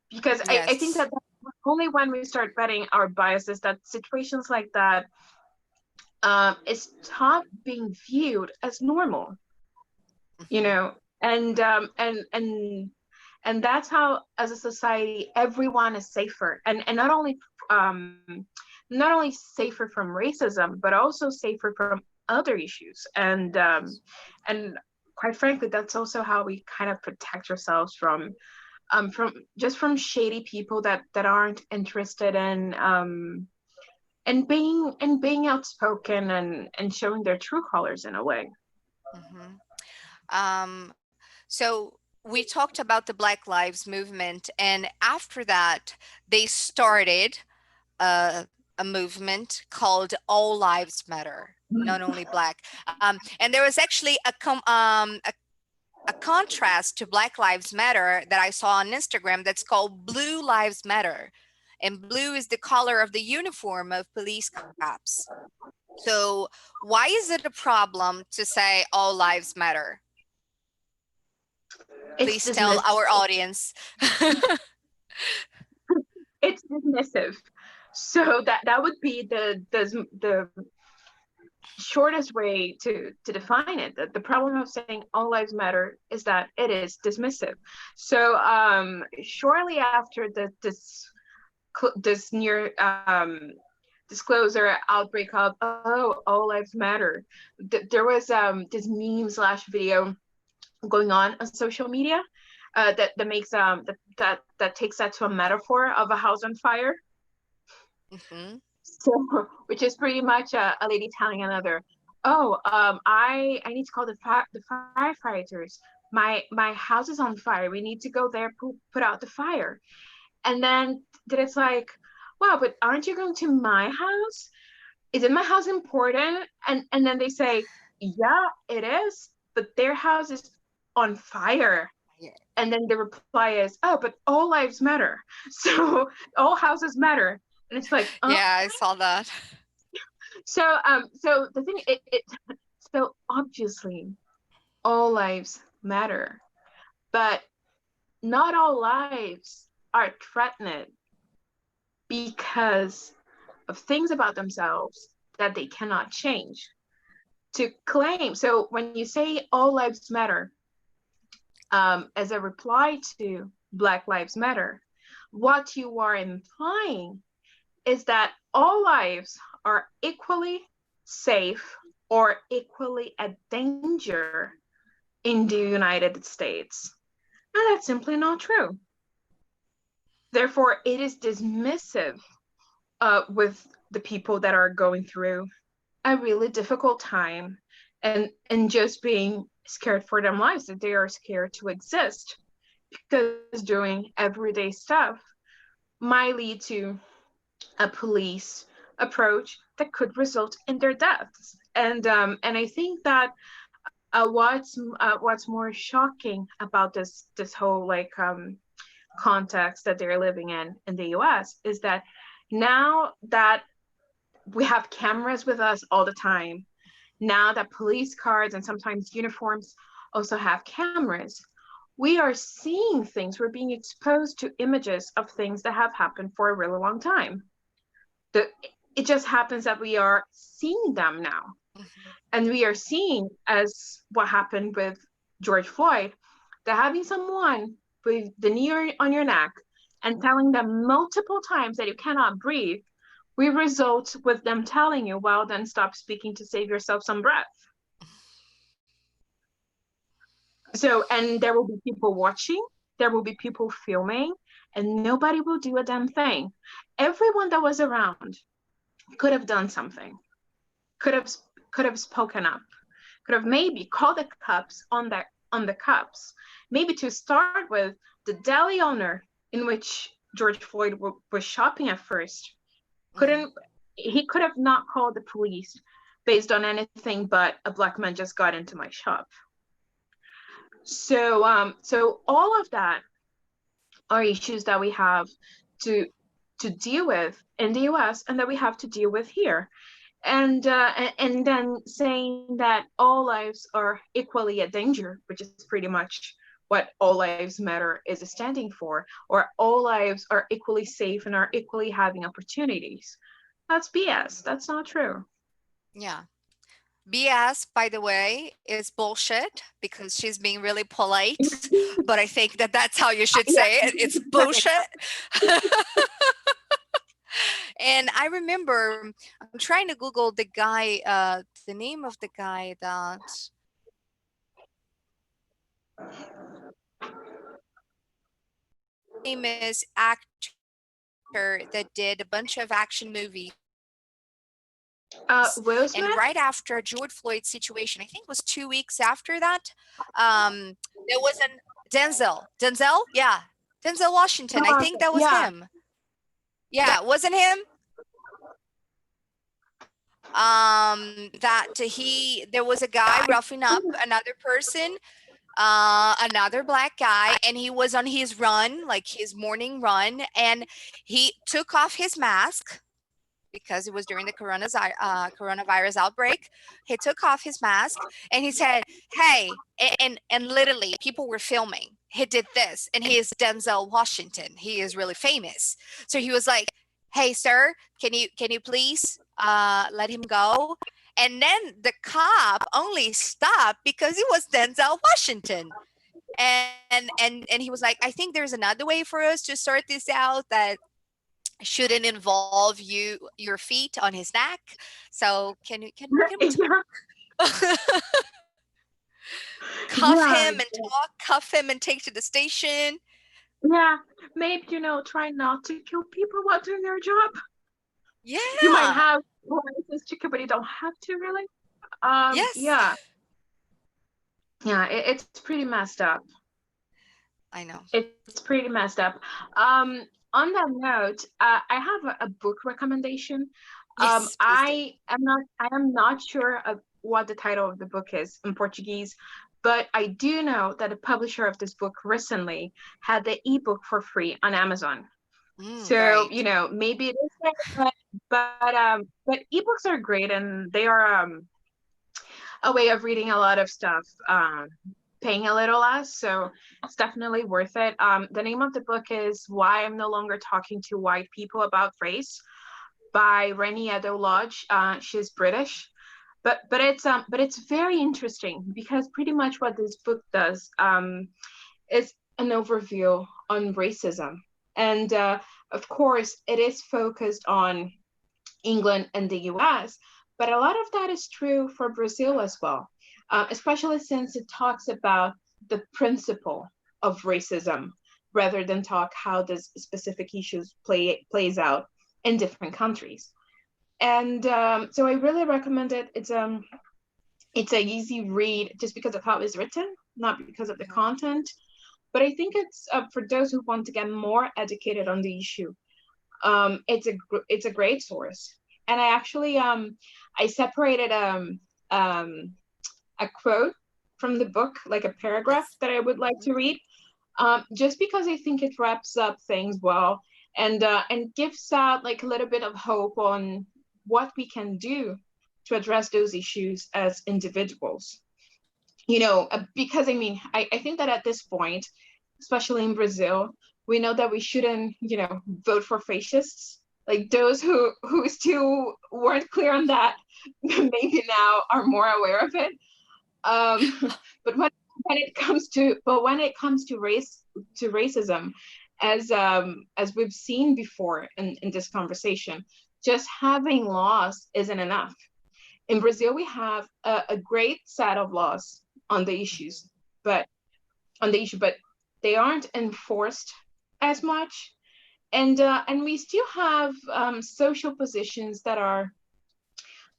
because Yes. I think that only when we start vetting our biases that situations like that stop being viewed as normal, you know, and that's how, as a society, everyone is safer, and not only safer from racism, but also safer from other issues, and quite frankly, that's also how we kind of protect ourselves from shady people that aren't interested in being outspoken and showing their true colors in a way. So we talked about the Black Lives Movement, and after that, they started a movement called All Lives Matter, not only Black. And there was actually a contrast to Black Lives Matter that I saw on Instagram that's called Blue Lives Matter. And blue is the color of the uniform of police cops. So why is it a problem to say all lives matter? Please tell our audience. It's dismissive. So that would be the shortest way to define it. The problem of saying all lives matter is that it is dismissive. So shortly after this near disclosure outbreak of all lives matter, there was this meme / video going on social media that makes that takes that to a metaphor of a house on fire. So, which is pretty much a lady telling another, I need to call the firefighters. My house is on fire. We need to go there, put out the fire. And then it's like, wow, but aren't you going to my house? Isn't my house important? And then they say, yeah, it is, but their house is on fire. Yeah. And then the reply is, oh, but all lives matter. So all houses matter. And it's like, yeah, I saw that. So the thing, so obviously all lives matter, but not all lives are threatened because of things about themselves that they cannot change. To claim, so when you say all lives matter, as a reply to Black Lives Matter, what you are implying is that all lives are equally safe or equally a danger in the United States. And that's simply not true. Therefore, it is dismissive with the people that are going through a really difficult time and just being scared for their lives, that they are scared to exist, because doing everyday stuff might lead to a police approach that could result in their deaths. And I think that what's more shocking about this whole context that they're living in the US is that now that we have cameras with us all the time. Now that police cars and sometimes uniforms also have cameras, we are seeing things. We're being exposed to images of things that have happened for a really long time. It just happens that we are seeing them now. Mhm. And we are seeing, as what happened with George Floyd, that having someone with the knee on your neck and telling them multiple times that you cannot breathe, we result with them telling you, well, then stop speaking to save yourself some breath. So, and there will be people watching, there will be people filming, and nobody will do a damn thing. Everyone that was around could have done something, could have spoken up, could have maybe called the cops on the cops. Maybe to start with, the deli owner in which George Floyd was shopping at first he could have not called the police based on anything but a black man just got into my shop. So all of that are issues that we have to deal with in the US and that we have to deal with here. And then saying that all lives are equally a danger, which is pretty much what All Lives Matter is standing for, or all lives are equally safe and are equally having opportunities. That's BS. That's not true. Yeah. BS, by the way, is bullshit because she's being really polite, but I think that that's how you should say it. It's bullshit. And I remember I'm trying to Google the guy, the name of the guy that famous actor that did a bunch of action movies. Will And Smith? right after George Floyd situation, I think it was 2 weeks after that, there was an Denzel, yeah, Denzel Washington. I think that was Yeah. him. Yeah, wasn't him? That there was a guy roughing up another person, another black guy, and he was on his run, like his morning run, and he took off his mask because it was during the coronavirus outbreak. He took off his mask and he said, "Hey," and literally people were filming. He did this, and he is Denzel Washington. He is really famous. So he was like, "Hey, sir, can you please let him go?" And then the cop only stopped because it was Denzel Washington. And he was like, "I think there's another way for us to sort this out that shouldn't involve your feet on his neck. So can we cuff Yeah. him and talk, cuff him and take to the station?" Yeah. Maybe, try not to kill people while doing their job. Yeah. You might have license to kill, but you don't have to really. Yes. Yeah. Yeah, it's pretty messed up. I know. It's pretty messed up. On that note, I have a book recommendation. Yes, please do. I am not sure of what the title of the book is in Portuguese, but I do know that the publisher of this book recently had the ebook for free on Amazon. So, Great. maybe it is there, but ebooks are great and they are a way of reading a lot of stuff, paying a little less. So it's definitely worth it. The name of the book is Why I'm No Longer Talking to White People About Race by Renée Edo-Lodge. She's British. But it's very interesting because pretty much what this book does is an overview on racism. And of course, it is focused on England and the US, but a lot of that is true for Brazil as well, especially since it talks about the principle of racism rather than talk how this specific issues plays out in different countries. And so I really recommend it. It's an easy read just because of how it's written, not because of the content. But I think it's for those who want to get more educated on the issue. It's a great source. And I actually I separated a quote from the book, like a paragraph Yes. that I would like to read, just because I think it wraps up things well and gives out like a little bit of hope on what we can do to address those issues as individuals. You know, because I mean, I think that at this point, especially in Brazil, we know that we shouldn't, you know, vote for fascists. Like those who still weren't clear on that, maybe now are more aware of it. But when it comes to racism, as we've seen before in this conversation, just having laws isn't enough. In Brazil, we have a great set of laws on the issues, but they aren't enforced as much, and we still have social positions that are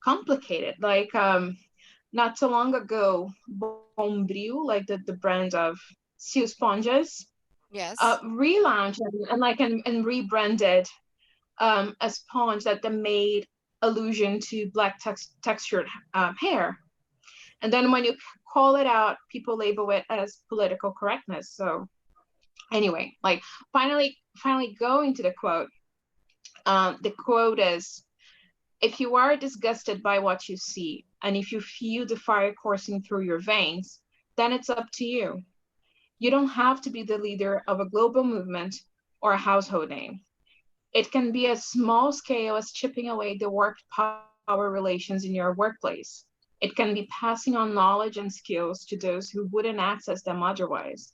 complicated. Like not so long ago, Bombril, like the brand of Seal Sponges, Yes. relaunched and rebranded a sponge that they made allusion to black textured hair. And then when you call it out, people label it as political correctness. So anyway, like finally going to the quote. The quote is, if you are disgusted by what you see, and if you feel the fire coursing through your veins, then it's up to you. You don't have to be the leader of a global movement or a household name. It can be as small scale as chipping away the work power relations in your workplace. It can be passing on knowledge and skills to those who wouldn't access them otherwise.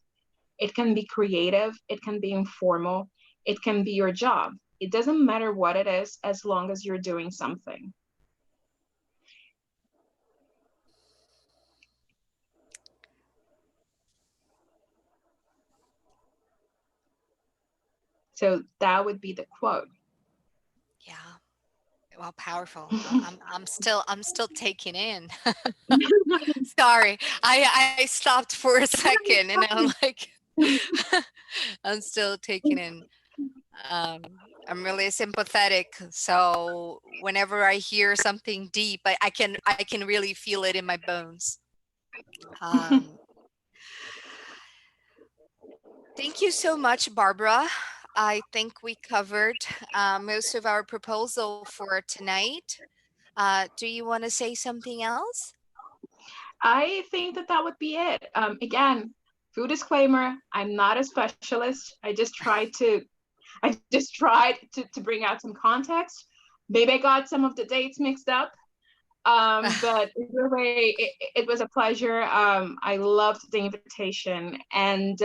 It can be creative, it can be informal, it can be your job. It doesn't matter what it is as long as you're doing something. So that would be the quote. Yeah. Well, powerful. I'm still taking in. Sorry, I stopped for a second, and I'm like, I'm still taking in. I'm really sympathetic, so whenever I hear something deep, I can really feel it in my bones. Um, Thank you so much, Barbara. I think we covered most of our proposal for tonight. Do you want to say something else? I think that would be it. Again, full disclaimer, I'm not a specialist. I just tried to bring out some context. Maybe I got some of the dates mixed up. But either way, it was a pleasure. I loved the invitation. And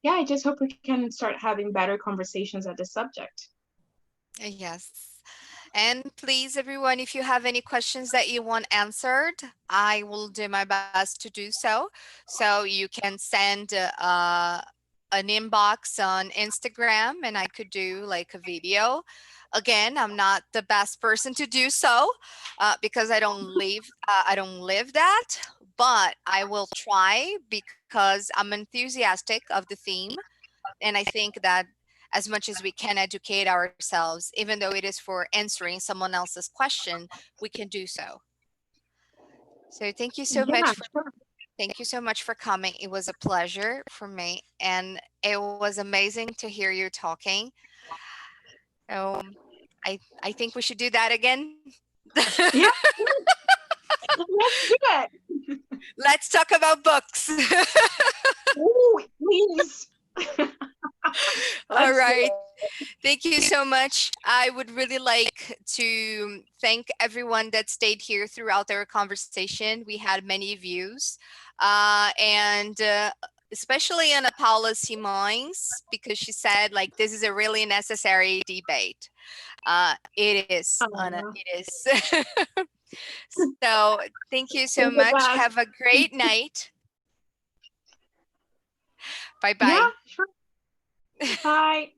yeah, I just hope we can start having better conversations at this subject. Yes. And please, everyone, if you have any questions that you want answered, I will do my best to do so. So you can send an inbox on Instagram, and I could do like a video. Again, I'm not the best person to do so because I don't live that, but I will try because I'm enthusiastic of the theme, and I think that as much as we can educate ourselves, even though it is for answering someone else's question, we can do so. So thank you so Yeah, much sure. thank you so much for coming. It was a pleasure for me, and it was amazing to hear you talking. Um, I think we should do that again. Yeah, let's do it. Let's talk about books. Ooh, please. All Let's do right. it. Thank you so much. I would really like to thank everyone that stayed here throughout our conversation. We had many views, and especially Ana Paula Simões, because she said like this is a really necessary debate. It is, Ana. It is. So thank you so Thank you, much. guys. Have a great night. Bye Yeah, bye. sure. Bye.